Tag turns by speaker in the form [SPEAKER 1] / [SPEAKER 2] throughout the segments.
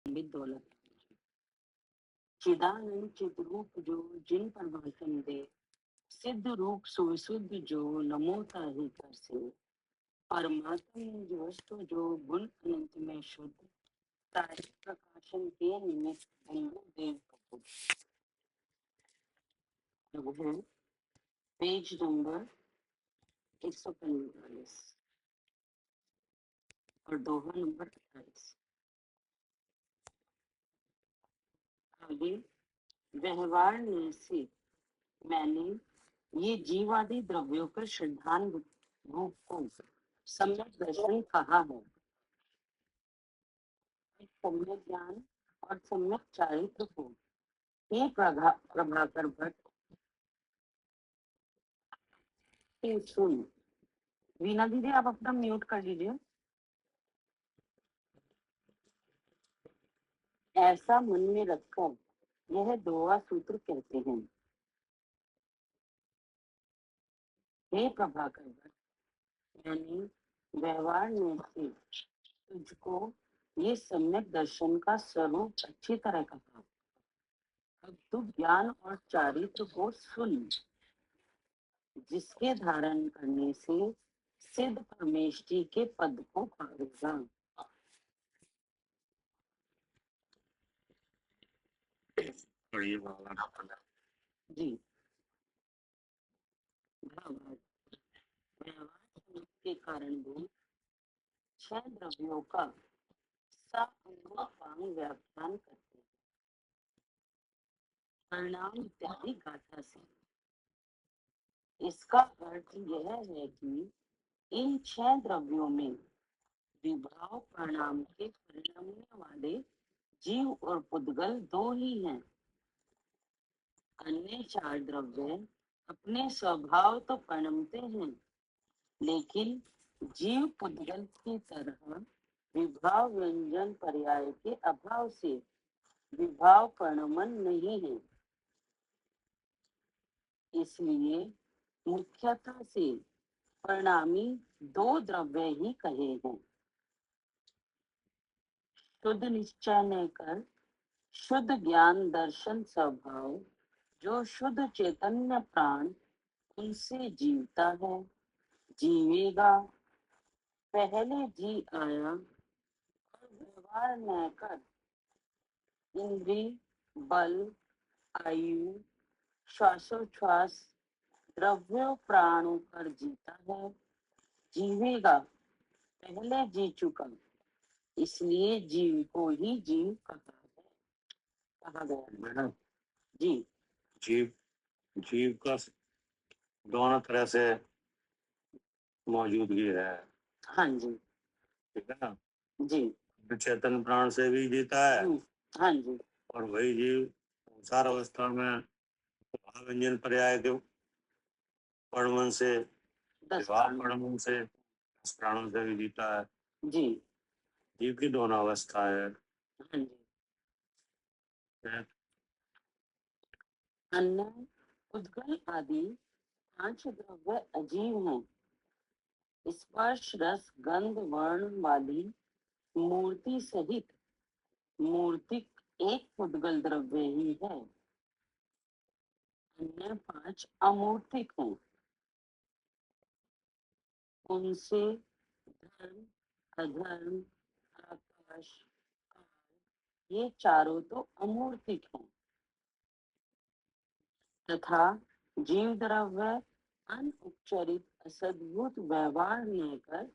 [SPEAKER 1] दौलत चिदानंद चिद्रूप जो जिन पर भाषण दे, सिद्ध रूप सुविशुद्ध जो नमोता ही कर से, परमात्मा निज वस्तु जो गुण अनंत में शुद्ध, तारे प्रकाशन के निमित्त बिंदु देव कपूर। अब है पेज नंबर 145 और दोहा नंबर 28। आगे व्यवहार से मैंने ये जीवादि द्रव्यों के सिद्धांत रूप को सम्यक दर्शन कहा है। सम्यक ज्ञान और सम्यक चारित्र को हे प्रभाकर भट्ट सुन। वीना दीदी आप अपना म्यूट कर लीजिए। ऐसा मन में रखकर यह दोहा सूत्र कहते हैं। हे प्रभाकर भट्ट, मैंने व्यवहार में से तुझको ये सम्यक दर्शन का स्वरूप अच्छी तरह कहा। अब तू ज्ञान और चारित्र को सुन, जिसके धारण करने से सिद्ध परमेष्टि के पद को पावेगा। जी व्यवहार के कारण भी छह द्रव्यों का व्याख्यान करते हैं। परिणाम इत्यादि गाथा से इसका अर्थ यह है कि इन छह द्रव्यों में विभाव परिणाम के परिणमने वाले जीव और पुद्गल दो ही हैं। अन्य चार द्रव्य अपने स्वभाव तो परिणमते हैं, लेकिन जीव पुद्गल की तरह विभाव व्यंजन पर्याय के अभाव से विभाव परिणमन नहीं है। इसलिए मुख्यतः से परिणामी दो द्रव्य ही कहे हैं। शुद्ध निश्चय ने कर शुद्ध ज्ञान दर्शन स्वभाव जो शुद्ध चैतन्य प्राण उनसे जीवता है, जीवेगा। पहले जी आया और व्यवहार न कर इंद्री बल आयु श्वासोच्छ्वास द्रव्यों प्राणों पर जीता है, जीवेगा। पहले जी चुका, इसलिए जीव को ही जीव कहा गया। जी
[SPEAKER 2] जीव जीव का दोनों तरह से मौजूदगी है।
[SPEAKER 1] हाँ जी,
[SPEAKER 2] ठीक है ना
[SPEAKER 1] जी।
[SPEAKER 2] चेतन प्राण से भी जीता है।
[SPEAKER 1] हाँ जी।
[SPEAKER 2] और वही जीव संसार अवस्था में व्यंजन पर्याय के वर्णन से विभाव वर्णन से प्राणों से भी जीता है।
[SPEAKER 1] जी
[SPEAKER 2] जीव की दोनों अवस्था है।
[SPEAKER 1] हाँ जी। अन्न उद्गल आदि पांच द्रव्य अजीव हैं। स्पर्श रस गंध वर्ण वाली मूर्ति सहित मूर्तिक एक उद्गल द्रव्य ही है। अन्य पांच अमूर्तिक हैं। उनसे धर्म अधर्म आकाश काल ये चारों तो अमूर्तिक हैं, तथा जीव द्रव्य अनुपचरित असद्भुत व्यवहार लेकर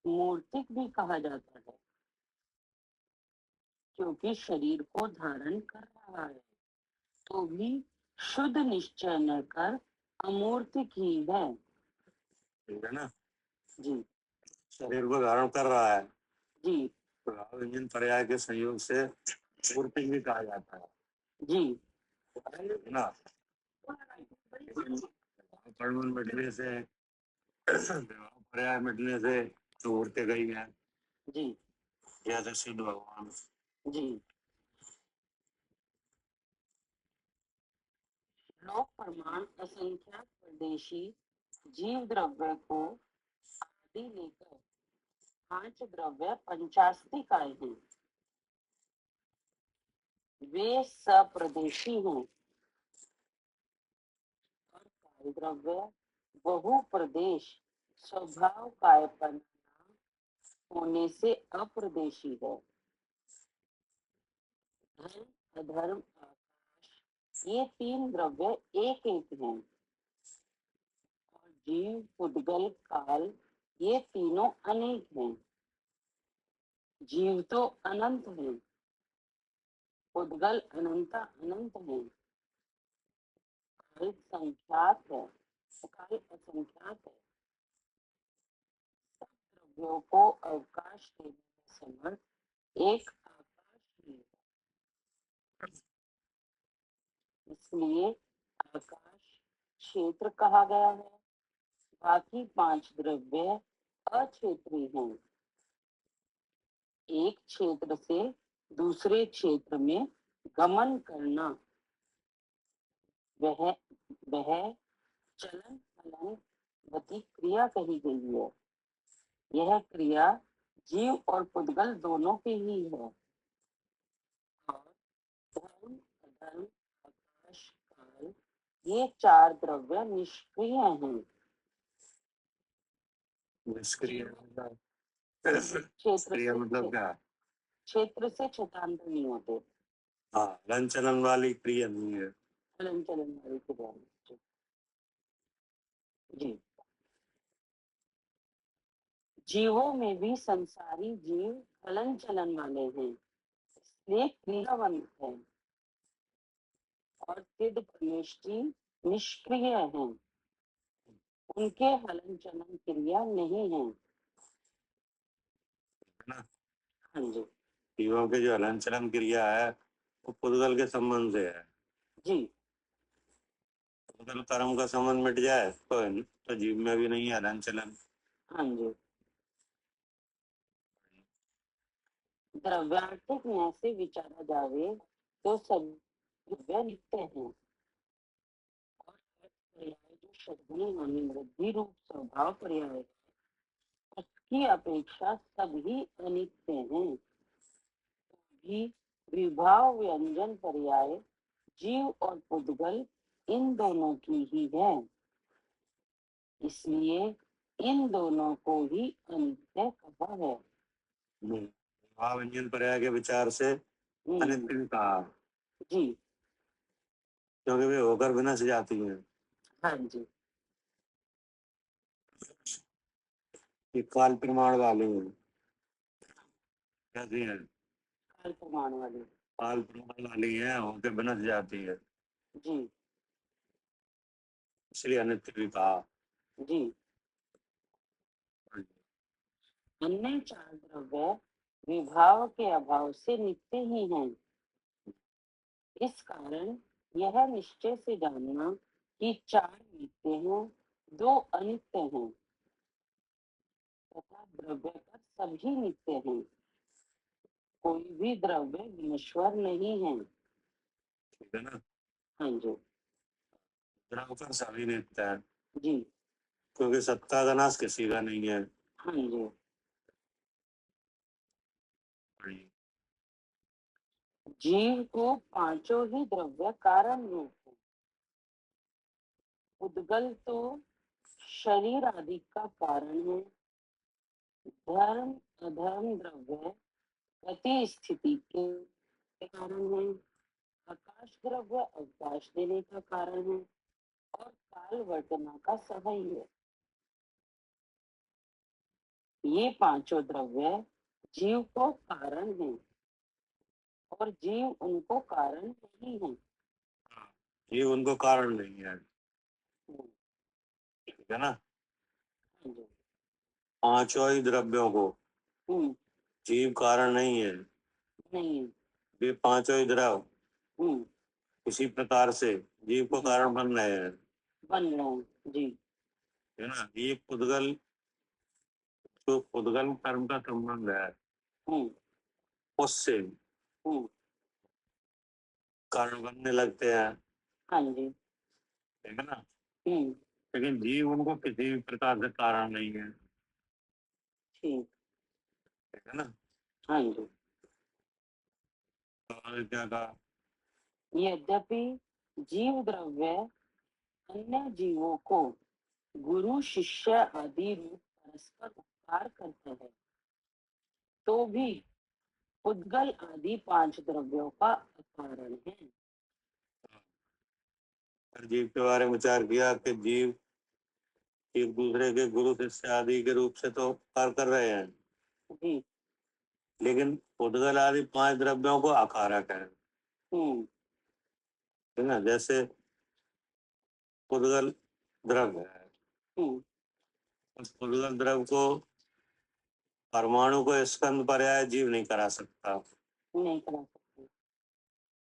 [SPEAKER 1] मूर्तिक भी कहा जाता है, क्योंकि शरीर को धारण कर रहा है, तो भी शुद्ध निश्चय न कर अमूर्तिक ही है।
[SPEAKER 2] ठीक है ना
[SPEAKER 1] जी
[SPEAKER 2] शरीर को धारण कर रहा है।
[SPEAKER 1] जी
[SPEAKER 2] व्यंजन पर्याय के संयोग से मूर्ति भी कहा जाता है।
[SPEAKER 1] जी
[SPEAKER 2] ना कर्मन मिटने से पर्याय मिटने से मूर्ति गई है।
[SPEAKER 1] जी
[SPEAKER 2] जैसे सिद्ध भगवान।
[SPEAKER 1] जी लोक प्रमाण असंख्यात परदेशी जीव द्रव्य को आदि लेकर पांच द्रव्य पंचास्ति काय हैं। वे सप्रदेशी हैं और कार्य द्रव्य बहुप्रदेश स्वभाव कायपन होने से अप्रदेशी है। धर्म, अधर्म, आकाश ये तीन द्रव्य एक एक हैं और जीव, पुद्गल, काल ये तीनों अनेक हैं। जीव तो अनंत है, पुद्गल अनंता अनंत है, काल संख्यात है, काल असंख्यात है। सब द्रव्यों को अवकाश देने में समर्थ एक आकाश ही है। इसलिए आकाश क्षेत्र कहा गया है। बाकी पांच द्रव्य अक्षेत्री हैं। एक क्षेत्र से दूसरे क्षेत्र में गमन करना वह चलन फलन गति क्रिया कही गई है। यह क्रिया जीव और पुद्गल दोनों की ही है और धर्म, अधर्म, आकाश, काल ये चार द्रव्य निष्क्रिय हैं।
[SPEAKER 2] निष्क्रिय
[SPEAKER 1] क्षेत्र
[SPEAKER 2] मतलब क्या?
[SPEAKER 1] क्षेत्र से क्षेत्रांतर नहीं होते।
[SPEAKER 2] हाँ, हलन चलन वाली क्रिया नहीं है।
[SPEAKER 1] हलन चलन वाली क्रिया जी। जीवों में भी संसारी जीव हलन चलन वाले हैं, इसलिए क्रियावंत है और सिद्ध परमेष्ठी निष्क्रिय हैं। उनके हलन चलन क्रिया नहीं है। हाँ जी।
[SPEAKER 2] जीवों के जो हलन चलन क्रिया है वो पुद्गल के संबंध से है
[SPEAKER 1] जी।
[SPEAKER 2] पुद्गल कर्म का संबंध मिट जाए तो जीव में भी नहीं है हलन चलन।
[SPEAKER 1] हाँ जी। द्रव्यार्थिक न्याय से विचारा जावे तो सब द्रव्य नित्य हैं और पर्याय जो शब्दों मानी वृद्धि रूप स्वभाव पर्याय है, उसकी अपेक्षा सभी अनित्य हैं। भी विभाव व्यंजन पर्याय जीव और पुद्गल इन दोनों की ही है, इसलिए इन दोनों को ही अनित्य कहा है।
[SPEAKER 2] विभाव व्यंजन पर्याय के विचार से अनित्य भी कहा
[SPEAKER 1] जी,
[SPEAKER 2] क्योंकि वे होकर विनश जाती हैं।
[SPEAKER 1] हाँ जी।
[SPEAKER 2] ये काल प्रमाण वाले हैं। कैसी है?
[SPEAKER 1] काल प्रमाण वाली।
[SPEAKER 2] काल प्रमाण वाली है, होकर विनश जाती है,
[SPEAKER 1] जी
[SPEAKER 2] इसलिए अनित्य भी कहा।
[SPEAKER 1] जी। अन्य चार द्रव्य विभाव के अभाव से नित्य ही हैं। इस कारण यह निश्चय से जानना कि चार नित्य हैं, दो अनित्य हैं तथा द्रव्य पर सभी नित्य हैं। कोई भी द्रव्य विनश्वर नहीं है।
[SPEAKER 2] ठीक है ना?
[SPEAKER 1] हाँ जी।
[SPEAKER 2] द्रव्य पर सभी नित्य है
[SPEAKER 1] जी।
[SPEAKER 2] क्योंकि सत्ता का नाश किसी का नहीं है।
[SPEAKER 1] हाँ जी। जीव को पांचों ही द्रव्य कारण रूप है। उद्गल तो शरीर आदि का कारण है। धर्म, अधर्म द्रव्य गति स्थिति के कारण है। आकाश द्रव्य अवकाश देने का कारण है और काल वर्तना का सहाय है। ये पांचों द्रव्य जीव को कारण है और जीव उनको कारण नहीं है।
[SPEAKER 2] ये उनको कारण नहीं है। ठीक है ना? पांचों ही द्रव्यों को जीव कारण नहीं है।
[SPEAKER 1] नहीं।
[SPEAKER 2] ये पांचों ही द्रव्य इसी प्रकार से जीव को कारण बन रहे हैं।
[SPEAKER 1] बन रहे हैं जी।
[SPEAKER 2] है ना? ये पुद्गल जो पुद्गल कर्म का संबंध है उससे कारण बनने लगते हैं।
[SPEAKER 1] हाँ जी।
[SPEAKER 2] ठीक है ना? लेकिन जीव उनको किसी भी प्रकार से कारण नहीं है।
[SPEAKER 1] ठीक।
[SPEAKER 2] ठीक है ना?
[SPEAKER 1] हाँ जी।
[SPEAKER 2] तो आगे क्या कहा?
[SPEAKER 1] यद्यपि जीव द्रव्य अन्य जीवों को गुरु शिष्य आदि रूप परस्पर उपकार करते हैं, तो भी उद्गल आदि 5 द्रव्यों का कारण है।
[SPEAKER 2] जीव के बारे में विचार किया कि जीव एक दूसरे के गुरु शिष्य आदि के रूप से तो उपकार कर रहे हैं,
[SPEAKER 1] जी।
[SPEAKER 2] लेकिन उद्गल आदि 5 द्रव्यों को अकारक है, है ना। जैसे उद्गल द्रव्य है, उस उद्गल द्रव्य को परमाणु को स्कंद पर्याय जीव नहीं करा सकता,
[SPEAKER 1] नहीं करा सकते।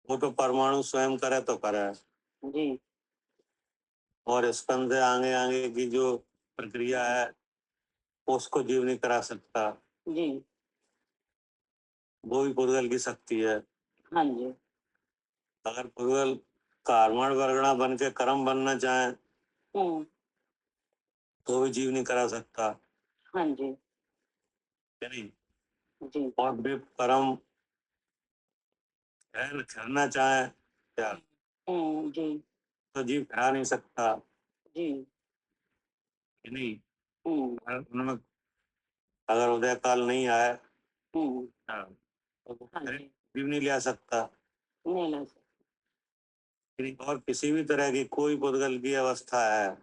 [SPEAKER 2] वो तो परमाणु स्वयं करे तो करे,
[SPEAKER 1] जी।
[SPEAKER 2] और स्कंद से आगे आगे की जो प्रक्रिया है उसको जीव नहीं करा सकता,
[SPEAKER 1] जी।
[SPEAKER 2] वो भी पुद्गल की शक्ति है।
[SPEAKER 1] हाँ जी।
[SPEAKER 2] अगर पुद्गल कार्बन वर्गणा बन के कर्म बनना चाहे तो भी जीव नहीं करा सकता,
[SPEAKER 1] हाँ जी।
[SPEAKER 2] है नहीं।
[SPEAKER 1] जी।
[SPEAKER 2] और भी कर्म करना चाहे क्या
[SPEAKER 1] जी।
[SPEAKER 2] तो जीव करा नहीं सकता,
[SPEAKER 1] जी।
[SPEAKER 2] है नहीं। उनमें अगर उदय काल नहीं आए तो वो
[SPEAKER 1] हाँ जी।
[SPEAKER 2] जीव नहीं ले सकता,
[SPEAKER 1] नहीं ला सकते।
[SPEAKER 2] और किसी भी तरह की कोई पुद्गल की अवस्था है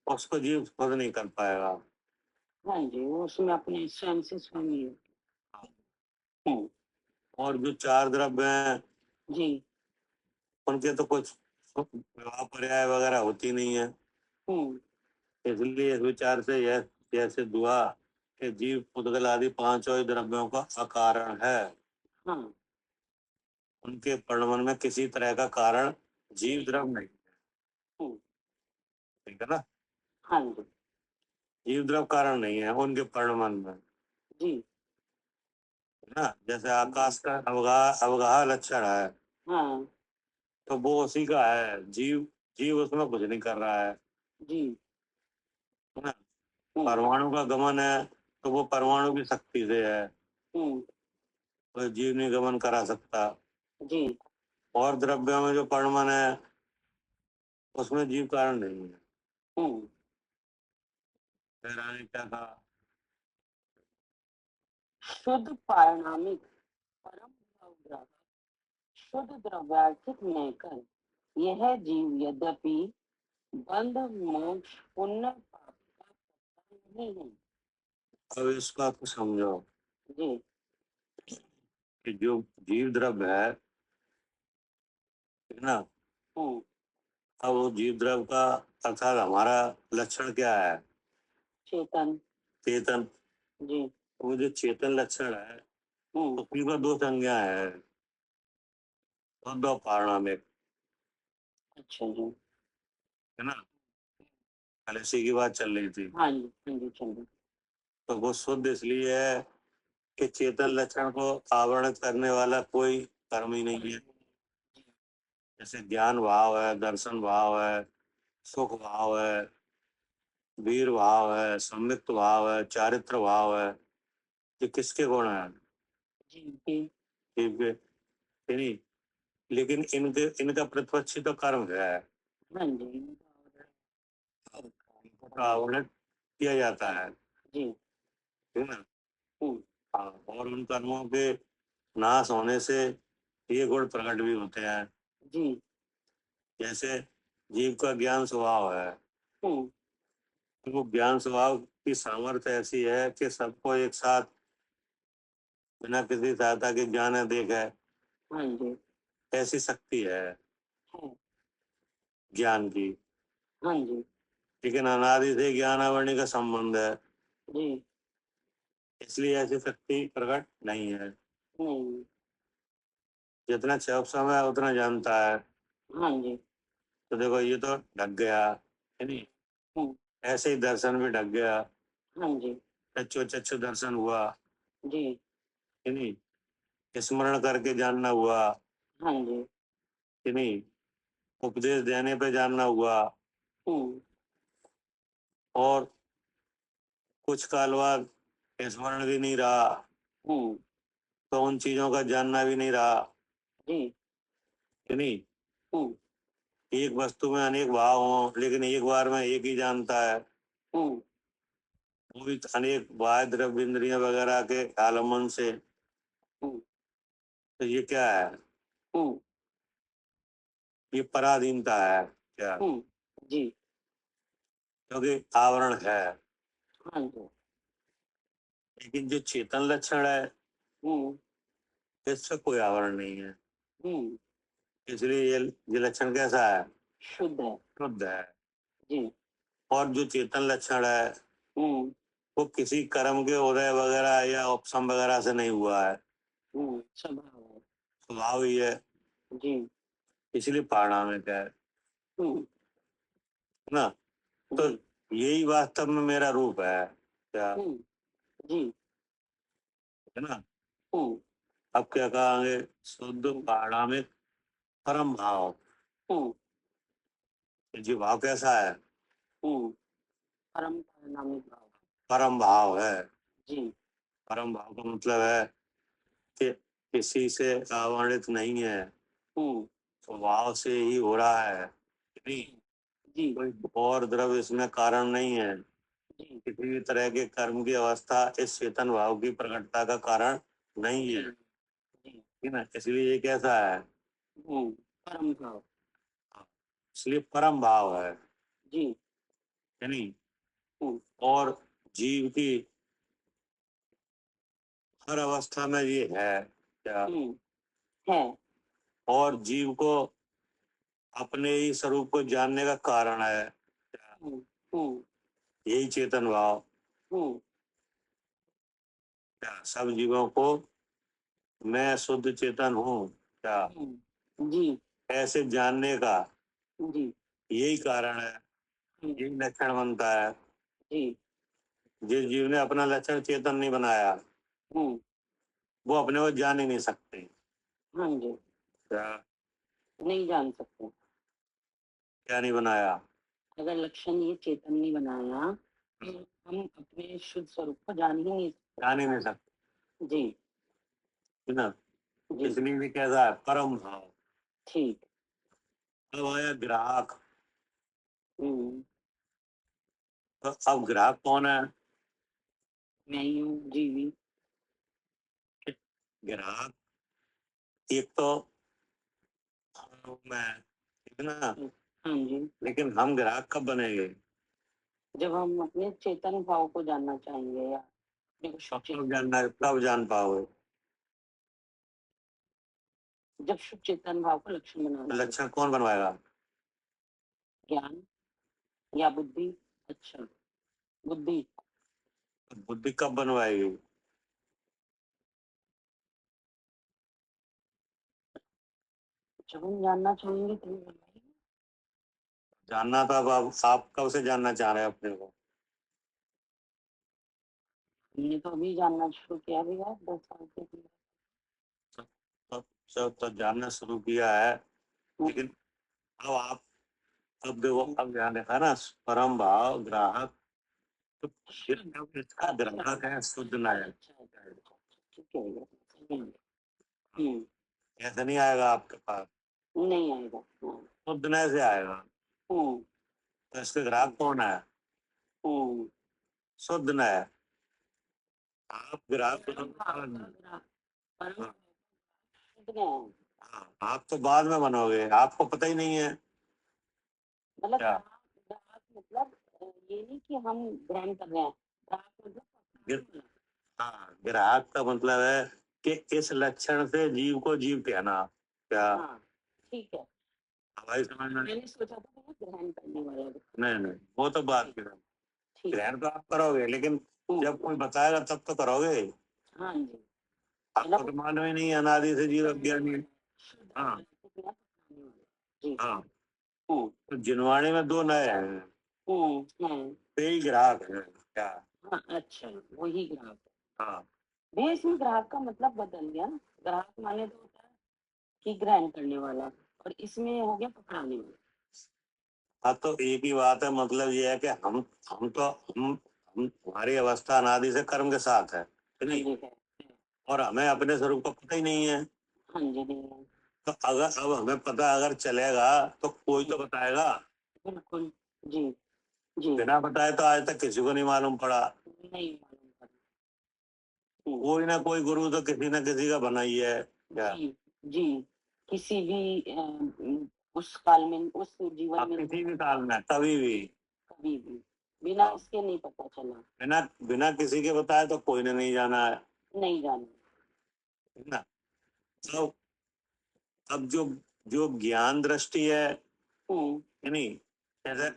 [SPEAKER 2] उसको जीव खुद नहीं कर पाएगा।
[SPEAKER 1] हाँ जी, वो उसमें अपने स्वयं से स्वयं ही है।
[SPEAKER 2] और जो 4 द्रव्य हैं
[SPEAKER 1] जी।
[SPEAKER 2] उनके तो कुछ विवाह पर्याय वगैरह होती नहीं है, इसलिए इस विचार से यह जैसे दुआ कि जीव पुद्गल आदि 5 द्रव्यों का अकारण है।
[SPEAKER 1] हाँ।
[SPEAKER 2] उनके परिणमन में किसी तरह का कारण जीव द्रव्य नहीं है, ठीक है ना।
[SPEAKER 1] हाँ जी।
[SPEAKER 2] जीव द्रव्य कारण नहीं है उनके परिणमन में,
[SPEAKER 1] जी।
[SPEAKER 2] है ना। जैसे आकाश का अवगाह लक्षण है
[SPEAKER 1] हाँ।
[SPEAKER 2] तो वो उसी का है, जीव जीव उसमें कुछ नहीं कर रहा है
[SPEAKER 1] जी।
[SPEAKER 2] ना। परमाणु का गमन है तो वो परमाणु की शक्ति से है, तो जीव नहीं गमन करा सकता।
[SPEAKER 1] जी।
[SPEAKER 2] और द्रव्यों में जो परिणमन है उसमें जीव कारण नहीं है। फिर आगे क्या कहा,
[SPEAKER 1] शुद्ध पारणामिक परम द्रव्य शुद्ध द्रव्यार्थिक लेकर यह जीव यद्यपि बंध मोक्ष पुण्य पाप का कर्ता नहीं है।
[SPEAKER 2] अब इस बात को समझो
[SPEAKER 1] जी।
[SPEAKER 2] कि जो जीव द्रव्य है, ठीक ना। अब वो जीव द्रव्य का अर्थात हमारा लक्षण क्या है,
[SPEAKER 1] चेतन।
[SPEAKER 2] चेतन।
[SPEAKER 1] जी।
[SPEAKER 2] वो जो चेतन लक्षण है उसकी को 2 संज्ञा है, और 2 पारणामिक,
[SPEAKER 1] अच्छा जी।
[SPEAKER 2] है ना। कल इसी की बात चल रही थी।
[SPEAKER 1] हाँ जी। हाँ जी, चलिए।
[SPEAKER 2] तो वो शुद्ध इसलिए है कि चेतन लक्षण को आवरणित करने वाला कोई कर्म ही नहीं है। जैसे ज्ञान भाव है, दर्शन भाव है, सुख भाव है, वीर भाव है, संयुक्त भाव है, चारित्र भाव है, ये किसके गुण है,
[SPEAKER 1] जी। जी।
[SPEAKER 2] ठीक है, नहीं। लेकिन इनके इनका प्रतिपक्षी तो कर्म है,
[SPEAKER 1] हाँ जी।
[SPEAKER 2] इनको आवरणित किया जाता है,
[SPEAKER 1] जी।
[SPEAKER 2] ठीक है ना। हाँ, और उन कर्मों के नाश होने से ये गुण प्रकट भी होते हैं।
[SPEAKER 1] जी।
[SPEAKER 2] जैसे जीव का ज्ञान स्वभाव है, तो वो ज्ञान स्वभाव की सामर्थ्य ऐसी है कि सबको एक साथ बिना किसी सहायता के ज्ञान है देख है,
[SPEAKER 1] हाँ जी।
[SPEAKER 2] ऐसी शक्ति है ज्ञान की।
[SPEAKER 1] हाँ जी।
[SPEAKER 2] लेकिन अनादि से ज्ञान आवरणी का संबंध है,
[SPEAKER 1] जी।
[SPEAKER 2] इसलिए ऐसी शक्ति प्रकट नहीं है।
[SPEAKER 1] नहीं।
[SPEAKER 2] जितना चौक समय है उतना जानता है।
[SPEAKER 1] हाँ जी।
[SPEAKER 2] तो देखो ये तो ढक गया, है नहीं। ऐसे ही दर्शन भी ढक गया,
[SPEAKER 1] हाँ जी।
[SPEAKER 2] चक्षु चक्षु दर्शन हुआ,
[SPEAKER 1] जी।
[SPEAKER 2] है नहीं। स्मरण करके जानना हुआ,
[SPEAKER 1] हाँ जी।
[SPEAKER 2] है नहीं। उपदेश देने पे जानना हुआ, और कुछ काल बाद स्मरण भी नहीं रहा तो उन चीजों का जानना भी नहीं रहा,
[SPEAKER 1] जी।
[SPEAKER 2] कि नहीं?
[SPEAKER 1] हम्म,
[SPEAKER 2] एक वस्तु में अनेक भाव हों लेकिन एक बार में एक ही जानता है,
[SPEAKER 1] हम्म,
[SPEAKER 2] वो भी अनेक बाह्य द्रव्य इंद्रियां वगैरह के आलम्बन से।
[SPEAKER 1] हम्म,
[SPEAKER 2] तो ये क्या है?
[SPEAKER 1] हम्म,
[SPEAKER 2] ये पराधीनता है क्या?
[SPEAKER 1] जी,
[SPEAKER 2] क्योंकि आवरण है,
[SPEAKER 1] हाँ जी,
[SPEAKER 2] लेकिन जो चेतन लक्षण है
[SPEAKER 1] हम्म,
[SPEAKER 2] इससे कोई आवरण नहीं है।
[SPEAKER 1] हम्म,
[SPEAKER 2] इसलिए ये लक्षण कैसा है?
[SPEAKER 1] शुद्ध है,
[SPEAKER 2] शुद्ध है।
[SPEAKER 1] जी,
[SPEAKER 2] और जो चेतन लक्षण है
[SPEAKER 1] हम्म,
[SPEAKER 2] वो किसी कर्म के उदय वगैरह या उपशम वगैरह से नहीं हुआ है,
[SPEAKER 1] स्वभाव है,
[SPEAKER 2] स्वभाव ही है।
[SPEAKER 1] जी,
[SPEAKER 2] इसलिए पारणामिक है
[SPEAKER 1] हम्म,
[SPEAKER 2] ना? तो
[SPEAKER 1] जी,
[SPEAKER 2] यही वास्तव में मेरा रूप है क्या?
[SPEAKER 1] हम्म, जी,
[SPEAKER 2] है ना?
[SPEAKER 1] हम्म,
[SPEAKER 2] अब क्या कहेंगे? शुद्ध पारणामिक परम भाव।
[SPEAKER 1] हम्म,
[SPEAKER 2] जी भाव कैसा है?
[SPEAKER 1] हम्म, परम परिणामिक भाव,
[SPEAKER 2] परम भाव है।
[SPEAKER 1] जी,
[SPEAKER 2] परम भाव का मतलब है कि किसी से आवरणित नहीं है,
[SPEAKER 1] हम्म,
[SPEAKER 2] स्वभाव से ही हो रहा है, नहीं
[SPEAKER 1] जी,
[SPEAKER 2] कोई और द्रव्य इसमें कारण नहीं है।
[SPEAKER 1] जी,
[SPEAKER 2] किसी भी तरह के कर्म की अवस्था इस चेतन भाव की प्रकटता का कारण नहीं
[SPEAKER 1] जी,
[SPEAKER 2] है,
[SPEAKER 1] जी,
[SPEAKER 2] ठीक ना? इसलिए ये कैसा है?
[SPEAKER 1] परम भाव,
[SPEAKER 2] इसलिए परम भाव है,
[SPEAKER 1] जी,
[SPEAKER 2] नहीं?
[SPEAKER 1] हम्म,
[SPEAKER 2] और जीव की हर अवस्था में ये है क्या?
[SPEAKER 1] है,
[SPEAKER 2] और जीव को अपने ही स्वरूप को जानने का कारण है क्या?
[SPEAKER 1] हम्म, हम्म,
[SPEAKER 2] यही चेतन भाव
[SPEAKER 1] हम्म,
[SPEAKER 2] क्या? सब जीवों को मैं शुद्ध चेतन हूँ क्या
[SPEAKER 1] जी,
[SPEAKER 2] ऐसे जानने का
[SPEAKER 1] जी,
[SPEAKER 2] यही कारण है,
[SPEAKER 1] हम्म,
[SPEAKER 2] यही लक्षण बनता है।
[SPEAKER 1] जी,
[SPEAKER 2] जिस जीव ने अपना लक्षण चेतन नहीं बनाया
[SPEAKER 1] हम्म,
[SPEAKER 2] वो अपने को जान ही नहीं सकते
[SPEAKER 1] हाँ जी,
[SPEAKER 2] क्या?
[SPEAKER 1] नहीं जान सकते,
[SPEAKER 2] क्या नहीं बनाया?
[SPEAKER 1] अगर लक्षण ये चेतन नहीं बनाया तो हम अपने शुद्ध स्वरूप को जान ही नहीं
[SPEAKER 2] जान ही नहीं सकते,
[SPEAKER 1] सकते, जी,
[SPEAKER 2] है ना?
[SPEAKER 1] जी,
[SPEAKER 2] इसलिए भी कैसा है? परम भाव।
[SPEAKER 1] ठीक,
[SPEAKER 2] अब आया ग्राहक।
[SPEAKER 1] हम्म,
[SPEAKER 2] तो अब ग्राहक कौन है?
[SPEAKER 1] मैं ही हूँ, जीवी,
[SPEAKER 2] ग्राहक एक तो मैं, ठीक है ना?
[SPEAKER 1] हाँ जी,
[SPEAKER 2] लेकिन हम ग्राहक कब बनेंगे?
[SPEAKER 1] जब हम अपने चेतन भाव को जानना चाहेंगे या अपने को शुद्ध चेतन,
[SPEAKER 2] कब जान पाओगे?
[SPEAKER 1] जब शुद्ध चेतन भाव को लक्षण बनाना है,
[SPEAKER 2] लक्षण कौन बनवाएगा?
[SPEAKER 1] ज्ञान या बुद्धि, अच्छा, बुद्धि,
[SPEAKER 2] बुद्धि कब बनवाएगी?
[SPEAKER 1] जब हम जानना चाहेंगे तभी बनवाएंगे।
[SPEAKER 2] जानना तो अब आप कब से जानना चाह रहे हैं अपने को?
[SPEAKER 1] हमने तो अभी जानना शुरू किया भी है 10 साल के लिए।
[SPEAKER 2] तो जानना शुरू किया है, लेकिन अब आप अब देखो, अब ध्यान देखा ना, परम भाव ग्राहक। तो इसका ग्राहक है शुद्ध नायक।
[SPEAKER 1] अच्छा, ठीक है,
[SPEAKER 2] ऐसा नहीं आएगा आपके पास,
[SPEAKER 1] नहीं आएगा,
[SPEAKER 2] शुद्ध नय से आएगा।
[SPEAKER 1] हम्म,
[SPEAKER 2] तो इसके ग्राहक कौन है?
[SPEAKER 1] हम्म,
[SPEAKER 2] शुद्ध नय। आप ग्राहक
[SPEAKER 1] परम भाव का परम
[SPEAKER 2] हाँ,
[SPEAKER 1] शुद्ध में,
[SPEAKER 2] हाँ, आप तो बाद में बनोगे, आपको पता ही नहीं है
[SPEAKER 1] मतलब
[SPEAKER 2] क्या?
[SPEAKER 1] ग्राहक मतलब ये नहीं कि हम ग्रहण कर रहे हैं, ग्राहक मतलब पकड़ने
[SPEAKER 2] गिर-
[SPEAKER 1] वाला।
[SPEAKER 2] हाँ, ग्राहक का मतलब है कि इस लक्षण से जीव को जीव कहना क्या?
[SPEAKER 1] हाँ, ठीक है,
[SPEAKER 2] हमारी समझ में
[SPEAKER 1] मैंने सोचा था कि ग्रहण करने वाला
[SPEAKER 2] नहीं, नहीं, वो तो बात की बात।
[SPEAKER 1] ठीक,
[SPEAKER 2] ग्रहण तो आप करोगे, लेकिन जब कोई बताएगा तब तो करोगे।
[SPEAKER 1] हाँ जी,
[SPEAKER 2] आपको तो मालूम ही नहीं है, अनादि से जीव अज्ञानी है।
[SPEAKER 1] शुद्ध
[SPEAKER 2] हाँ,
[SPEAKER 1] आवाज को बिना पकड़ने वाला, जी,
[SPEAKER 2] हाँ।
[SPEAKER 1] हम्म,
[SPEAKER 2] तो जिनवाणी में दो नए हैं, तो यही ग्राहक है क्या?
[SPEAKER 1] हाँ, अच्छा, वही ग्राहक है।
[SPEAKER 2] हाँ,
[SPEAKER 1] भैया इसमें ग्राहक का मतलब बदल गया ना, ग्राहक माने तो होता है कि ग्रहण करने वाला, और इसमें हो गया पकड़ाने वाला।
[SPEAKER 2] हाँ, तो एक ही बात है, मतलब ये है कि हम तो हम हमारी अवस्था अनादि से कर्म के साथ है,
[SPEAKER 1] हाँ
[SPEAKER 2] नहीं?
[SPEAKER 1] जी, है,
[SPEAKER 2] और हमें अपने स्वरूप का पता ही नहीं है।
[SPEAKER 1] हाँ जी, नहीं है,
[SPEAKER 2] तो अगर अब हमें पता अगर चलेगा तो कोई तो बताएगा।
[SPEAKER 1] बिल्कुल। जी जी।
[SPEAKER 2] बिना बताए तो आज तक किसी को नहीं मालूम पड़ा।
[SPEAKER 1] नहीं मालूम पड़ा। हम्म,
[SPEAKER 2] कोई ना कोई गुरु तो किसी ना किसी का बना ही है क्या।
[SPEAKER 1] जी जी। किसी भी उस काल में, उस जीवन
[SPEAKER 2] आप
[SPEAKER 1] में,
[SPEAKER 2] किसी भी काल में कभी भी
[SPEAKER 1] कभी भी बिना
[SPEAKER 2] हाँ,
[SPEAKER 1] इसके नहीं पता चला।
[SPEAKER 2] बिना बिना किसी के बताए तो कोई ने नहीं जाना है
[SPEAKER 1] नहीं जाना।
[SPEAKER 2] ना। तो अब जो जो ज्ञान दृष्टि है
[SPEAKER 1] हम्म
[SPEAKER 2] कि नहीं, जैसे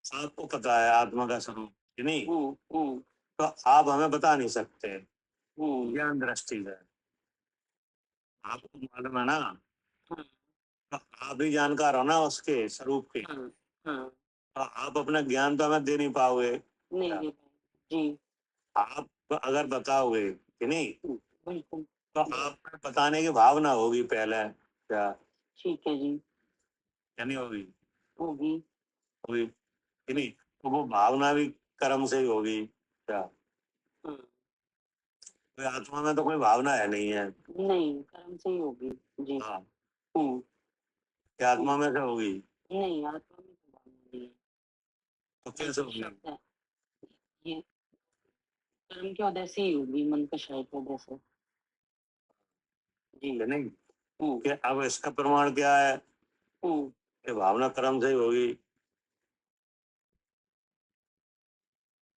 [SPEAKER 2] आपको पता है आत्मा का स्वरूप कि नहीं,
[SPEAKER 1] हम्म।
[SPEAKER 2] तो आप हमें बता नहीं सकते
[SPEAKER 1] हम्म।
[SPEAKER 2] ज्ञान दृष्टि से। आपको मालूम है ना,
[SPEAKER 1] हाँ
[SPEAKER 2] तो आप भी जानकार हो ना उसके स्वरूप के।
[SPEAKER 1] हाँ हाँ।
[SPEAKER 2] तो आप अपना ज्ञान तो हमें दे नहीं पाओगे
[SPEAKER 1] नहीं
[SPEAKER 2] क्या?
[SPEAKER 1] दे पाए। जी।
[SPEAKER 2] आप अगर बताओगे कि नहीं,
[SPEAKER 1] बिल्कुल।
[SPEAKER 2] तो आप बताने की भावना होगी पहले क्या,
[SPEAKER 1] ठीक है जी।
[SPEAKER 2] या नहीं होगी?
[SPEAKER 1] होगी।
[SPEAKER 2] होगी कि नहीं, तो वो भावना भी कर्म से ही होगी क्या।
[SPEAKER 1] हाँ।
[SPEAKER 2] कोई आत्मा में तो कोई भावना है नहीं है।
[SPEAKER 1] नहीं, कर्म से ही होगी। जी।
[SPEAKER 2] हाँ,
[SPEAKER 1] हम्म
[SPEAKER 2] क्या आत्मा में से होगी?
[SPEAKER 1] नहीं, आत्मा में तो भावना नहीं है।
[SPEAKER 2] तो
[SPEAKER 1] मन
[SPEAKER 2] कैसे
[SPEAKER 1] का
[SPEAKER 2] होगी?
[SPEAKER 1] शब्द है ये। कर्म की वजह से ही होगी, मन का शायद वजह से। जी।
[SPEAKER 2] कि नहीं,
[SPEAKER 1] हम्म
[SPEAKER 2] कि अब इसका प्रमाण क्या है
[SPEAKER 1] हम्म।
[SPEAKER 2] कि भावना कर्म से ही होगी?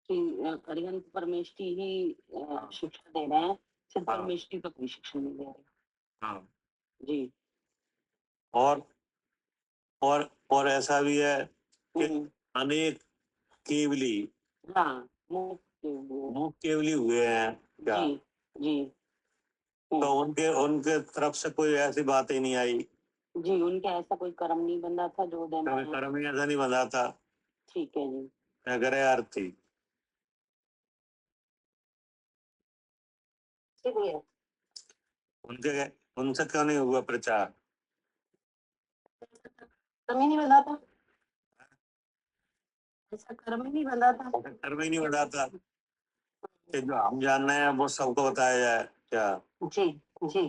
[SPEAKER 1] कि अरिहंत परमेष्ठी ही
[SPEAKER 2] हाँ
[SPEAKER 1] शिक्षा दे रहे हैं। सिद्ध
[SPEAKER 2] हाँ
[SPEAKER 1] परमेष्ठी का कोई शिक्षा नहीं दे रहे।
[SPEAKER 2] हाँ।
[SPEAKER 1] जी।
[SPEAKER 2] और और ऐसा भी है कि
[SPEAKER 1] हम्म।
[SPEAKER 2] अनेक केवली
[SPEAKER 1] हाँ, मुक्त वो।
[SPEAKER 2] मुख केवली हुए हैं क्या,
[SPEAKER 1] जी जी।
[SPEAKER 2] तो
[SPEAKER 1] हम्म।
[SPEAKER 2] उनके तरफ से कोई ऐसी बात ही नहीं आई,
[SPEAKER 1] जी, उनके ऐसा कोई कर्म नहीं बंधा था जो देना
[SPEAKER 2] क्योंकि
[SPEAKER 1] है।
[SPEAKER 2] कर्म ही ऐसा नहीं बंधा था।
[SPEAKER 1] ठीक है जी।
[SPEAKER 2] क्या करे आरती,
[SPEAKER 1] ठीक है।
[SPEAKER 2] उनके उनसे क्यों नहीं हुआ प्रचार?
[SPEAKER 1] कर्म ही नहीं बंधा था। ऐसा कर्म ही नहीं बंधा था।
[SPEAKER 2] कर्म ही नहीं बंधा था कि जो हम जान रहे हैं वो सबको बताया जाए क्या,
[SPEAKER 1] जी जी।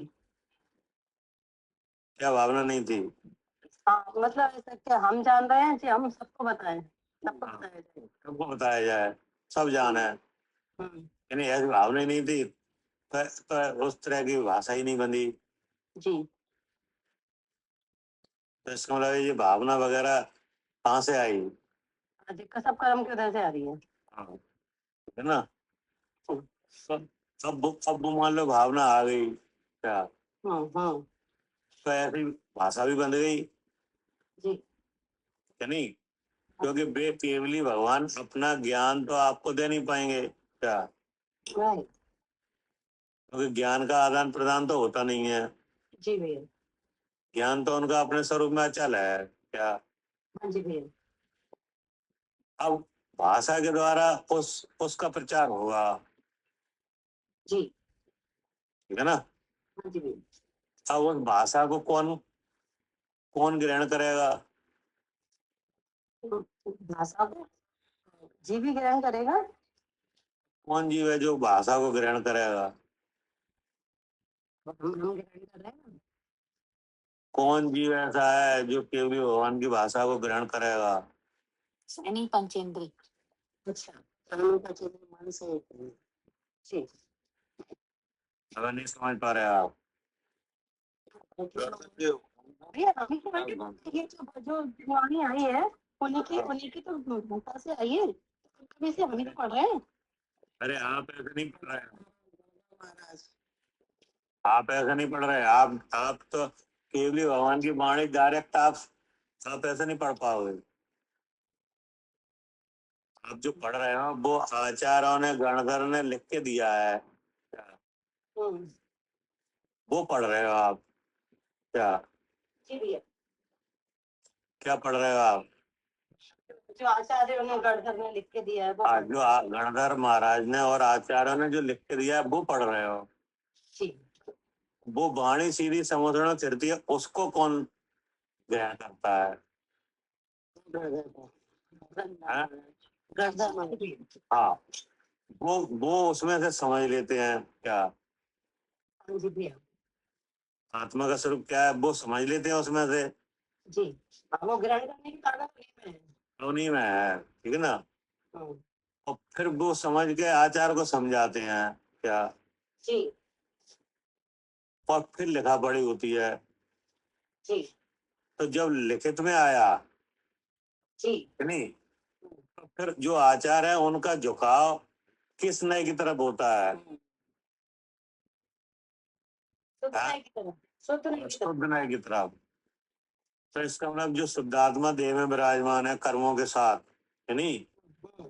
[SPEAKER 2] क्या भावना नहीं थी?
[SPEAKER 1] हाँ, मतलब ऐसा क्या हम जान रहे हैं जी, हम सबको बताएं, सबको
[SPEAKER 2] हाँ,
[SPEAKER 1] बताया जाए।
[SPEAKER 2] सबको बताया जाए, सब जाने,
[SPEAKER 1] हम्म।
[SPEAKER 2] यानी ऐसी भावना ही नहीं थी, तो उस तरह की भाषा ही नहीं बनी।
[SPEAKER 1] जी।
[SPEAKER 2] तो इसका मतलब ये भावना वगैरह कहाँ से आई?
[SPEAKER 1] दिक्कत सब कर्म की वजह से आ रही है।
[SPEAKER 2] हाँ, है ना।
[SPEAKER 1] हम्म
[SPEAKER 2] सब अब मान लो भावना आ गई क्या,
[SPEAKER 1] हम्म।
[SPEAKER 2] तो ऐसी भाषा भी बन गई
[SPEAKER 1] जी।
[SPEAKER 2] क्या नहीं, क्योंकि वे केवली भगवान अपना ज्ञान तो आपको दे नहीं पाएंगे क्या,
[SPEAKER 1] राइट।
[SPEAKER 2] क्योंकि ज्ञान का आदान प्रदान तो होता नहीं है।
[SPEAKER 1] जी भैया।
[SPEAKER 2] ज्ञान तो उनका अपने स्वरूप में अचल है क्या।
[SPEAKER 1] हाँ जी भैया।
[SPEAKER 2] अब भाषा के द्वारा उसका प्रचार होगा,
[SPEAKER 1] जी।
[SPEAKER 2] ठीक है ना।
[SPEAKER 1] हाँ जी भैया।
[SPEAKER 2] अब उस भाषा को कौन कौन ग्रहण करेगा?
[SPEAKER 1] भाषा को जी भी ग्रहण करेगा।
[SPEAKER 2] कौन जीव है जो भाषा को ग्रहण करेगा?
[SPEAKER 1] हम ग्रहण कर रहे हैं।
[SPEAKER 2] कौन जीव ऐसा है जो केवली भगवान की भाषा को ग्रहण करेगा?
[SPEAKER 1] यानी पंचेंद्रिय। अच्छा, कर्म पंचेंद्रिय मन से। जी।
[SPEAKER 2] अगर नहीं समझ पा रहे आप,
[SPEAKER 1] भैया अभी के बेटे ये जो वाणी आई है, उन्हीं की तो भूमिका से आई है, कभी से हम ही तो पढ़ रहे हैं।
[SPEAKER 2] अरे आप ऐसे नहीं पढ़ रहे हैं,
[SPEAKER 1] महाराज।
[SPEAKER 2] आप ऐसे नहीं पढ़ रहे, आप तो केवली भगवान की वाणी डायरेक्ट आप ऐसे नहीं पढ़ पाओगे। आप जो पढ़ रहे हो वो आचार्यों ने गणधर ने लिख के दिया है क्या,
[SPEAKER 1] हम्म।
[SPEAKER 2] वो पढ़ रहे हो आप क्या,
[SPEAKER 1] जी भैया।
[SPEAKER 2] क्या पढ़ रहे हो आप?
[SPEAKER 1] जो आचार्य ने गणधर ने लिख के दिया है वो
[SPEAKER 2] आज
[SPEAKER 1] पढ़
[SPEAKER 2] जो
[SPEAKER 1] रहे हैं।
[SPEAKER 2] गणधर महाराज ने और आचार्यों ने जो लिख के दिया है वो पढ़ रहे हो।
[SPEAKER 1] जी।
[SPEAKER 2] वो वाणी सीधी समुद्र में फिरती है, उसको कौन ग्रहण करता है? हैं?
[SPEAKER 1] गणधर महाराज।
[SPEAKER 2] हाँ, वो उसमें से समझ लेते हैं क्या।
[SPEAKER 1] हाँ जी भैया।
[SPEAKER 2] आत्मा का स्वरूप क्या है वो समझ लेते हैं उसमें से,
[SPEAKER 1] जी। वो ग्रहण करने की ताकत उन्हीं में है।
[SPEAKER 2] उन्हीं में है, ठीक है ना।
[SPEAKER 1] हम्म,
[SPEAKER 2] और फिर वो समझ के आचार को समझाते हैं क्या,
[SPEAKER 1] जी
[SPEAKER 2] और फिर लिखा पढ़ी होती है।
[SPEAKER 1] जी
[SPEAKER 2] तो जब लिखित में आया,
[SPEAKER 1] जी।
[SPEAKER 2] है नहीं, तो फिर जो आचार है उनका झुकाव किस नए की तरफ होता है,
[SPEAKER 1] शुद्ध
[SPEAKER 2] हाँ,
[SPEAKER 1] न्याय की तरफ, शुद्ध न्याय की तरफ।
[SPEAKER 2] शुद्ध नए की तरफ। तो इसका मतलब जो शुद्धात्मा देह में विराजमान है कर्मों के साथ, है नहीं,
[SPEAKER 1] हम्म,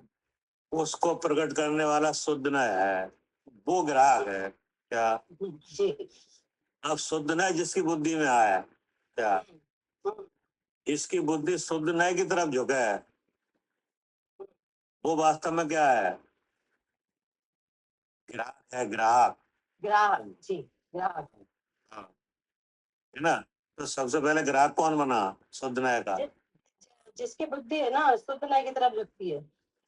[SPEAKER 2] उसको प्रकट करने वाला शुद्ध नय है, वो ग्राहक है क्या।
[SPEAKER 1] जी।
[SPEAKER 2] अब शुद्ध नय जिसकी बुद्धि में आया क्या,
[SPEAKER 1] हम्म,
[SPEAKER 2] इसकी बुद्धि शुद्ध नय की तरफ झुके है, वो वास्तव में क्या है, ग्राहक है, ग्राहक।
[SPEAKER 1] ग्राहक, जी ग्राहक।
[SPEAKER 2] हाँ, है ना। तो सबसे पहले ग्राहक कौन बना, शुद्ध नय का।
[SPEAKER 1] जिसकी बुद्धि है ना शुद्ध न्याय की तरफ झुकती है।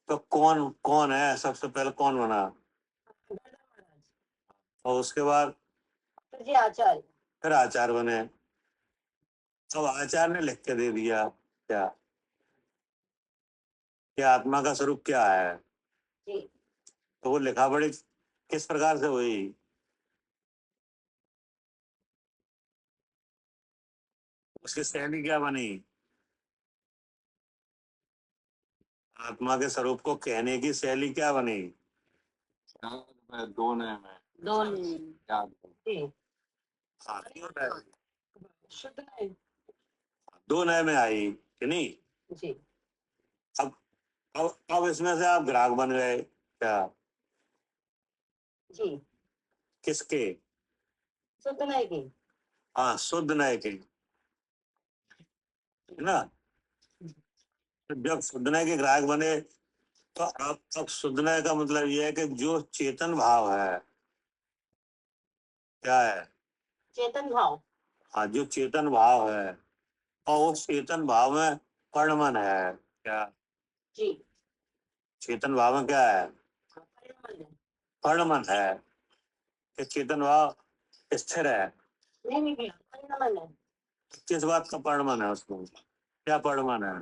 [SPEAKER 2] तो कौन कौन है सबसे पहले, कौन बना,
[SPEAKER 1] गणधर महाराज।
[SPEAKER 2] और उसके बाद
[SPEAKER 1] फिर जी आचार्य।
[SPEAKER 2] फिर आचार्य बने। अब आचार्य ने लिख के दे दिया क्या, कि आत्मा का स्वरूप क्या है।
[SPEAKER 1] जी
[SPEAKER 2] तो वो लिखा पढ़ी किस प्रकार से हुई, उसकी शैली क्या बनी, आत्मा के स्वरूप को कहने की शैली क्या बनी। दो नए में,
[SPEAKER 1] दो जी।
[SPEAKER 2] हाँ,
[SPEAKER 1] शुद्ध न्याय।
[SPEAKER 2] दो नए में आई कि नहीं।
[SPEAKER 1] जी
[SPEAKER 2] अब अब इसमें से आप ग्राहक बन गए क्या,
[SPEAKER 1] जी।
[SPEAKER 2] किसके,
[SPEAKER 1] शुद्ध न्याय की।
[SPEAKER 2] हाँ, शुद्ध नए के, है ना। तो जब शुद्ध नए के ग्राहक बने, तो अब शुद्ध नए का मतलब ये है कि जो चेतन भाव है, क्या है,
[SPEAKER 1] चेतन भाव।
[SPEAKER 2] हाँ, जो चेतन भाव है, और उस चेतन भाव में कर्णमन है क्या,
[SPEAKER 1] जी।
[SPEAKER 2] चेतन भाव में क्या है,
[SPEAKER 1] परिणमन है।
[SPEAKER 2] कर्णमन है, कि चेतन भाव स्थिर है।
[SPEAKER 1] नहीं भैया परिणमन है।
[SPEAKER 2] किस बात का परिणमन है उसमें, क्या परिणमन है।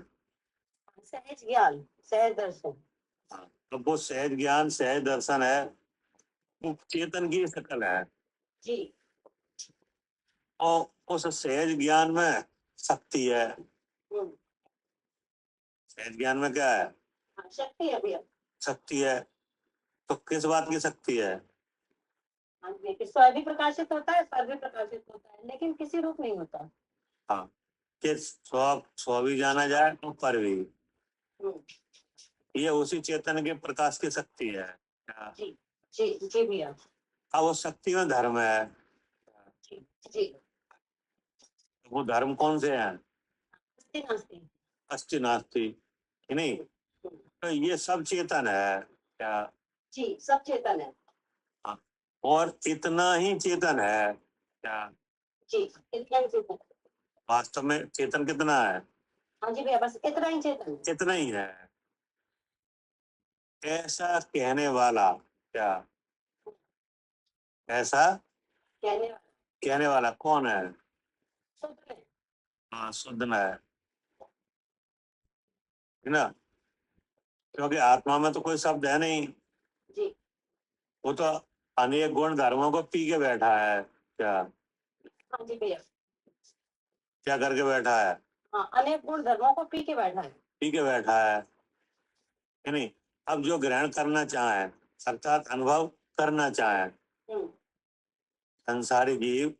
[SPEAKER 1] सहज ज्ञान, सहज दर्शन।
[SPEAKER 2] हाँ, तो वो सहज ज्ञान सहज दर्शन है, वो चेतन की शकल है।
[SPEAKER 1] जी
[SPEAKER 2] और उस सहज ज्ञान में शक्ति है,
[SPEAKER 1] हम्म,
[SPEAKER 2] सहज ज्ञान में क्या है,
[SPEAKER 1] हाँ, शक्ति है भैया।
[SPEAKER 2] शक्ति है। तो किस बात की शक्ति है,
[SPEAKER 1] हाँ जी, कि स्वर भी प्रकाशित होता है, स्वर भी प्रकाशित होता है, लेकिन किसी रूप नहीं होता।
[SPEAKER 2] हाँ, कि स्व स्व भी जाना जाए और पर भी,
[SPEAKER 1] हम्म,
[SPEAKER 2] ये उसी चेतन के प्रकाश की शक्ति है क्या?
[SPEAKER 1] जी जी जी भैया।
[SPEAKER 2] अब उस शक्ति में धर्म है,
[SPEAKER 1] जी जी।
[SPEAKER 2] वो धर्म कौन से हैं,
[SPEAKER 1] अस्ति नास्ति।
[SPEAKER 2] अस्ति नास्ति, है नहीं।
[SPEAKER 1] हम्म,
[SPEAKER 2] तो ये सब चेतन है क्या,
[SPEAKER 1] जी सब चेतन है।
[SPEAKER 2] हाँ, और इतना ही चेतन है क्या,
[SPEAKER 1] जी इतना ही चेतन है।
[SPEAKER 2] वास्तव में चेतन कितना है,
[SPEAKER 1] हाँ जी भैया बस इतना ही चेतन है।
[SPEAKER 2] इतना ही है। ऐसा कहने वाला क्या, ऐसा
[SPEAKER 1] कहने वाला
[SPEAKER 2] कहने वाला कौन है,
[SPEAKER 1] शुद्ध है।
[SPEAKER 2] हाँ, शुद्ध न है ना। क्योंकि आत्मा में तो कोई शब्द है नहीं,
[SPEAKER 1] जी
[SPEAKER 2] वो तो अनेक गुण धर्मों को पी के बैठा है क्या,
[SPEAKER 1] हाँ जी भैया।
[SPEAKER 2] क्या करके बैठा है,
[SPEAKER 1] हाँ अनेक गुण धर्मों को पी के बैठा है।
[SPEAKER 2] पी के बैठा है नहीं। अब जो ग्रहण करना चाहे, अर्थात अनुभव करना चाहे,
[SPEAKER 1] हम्म,
[SPEAKER 2] संसारी जीव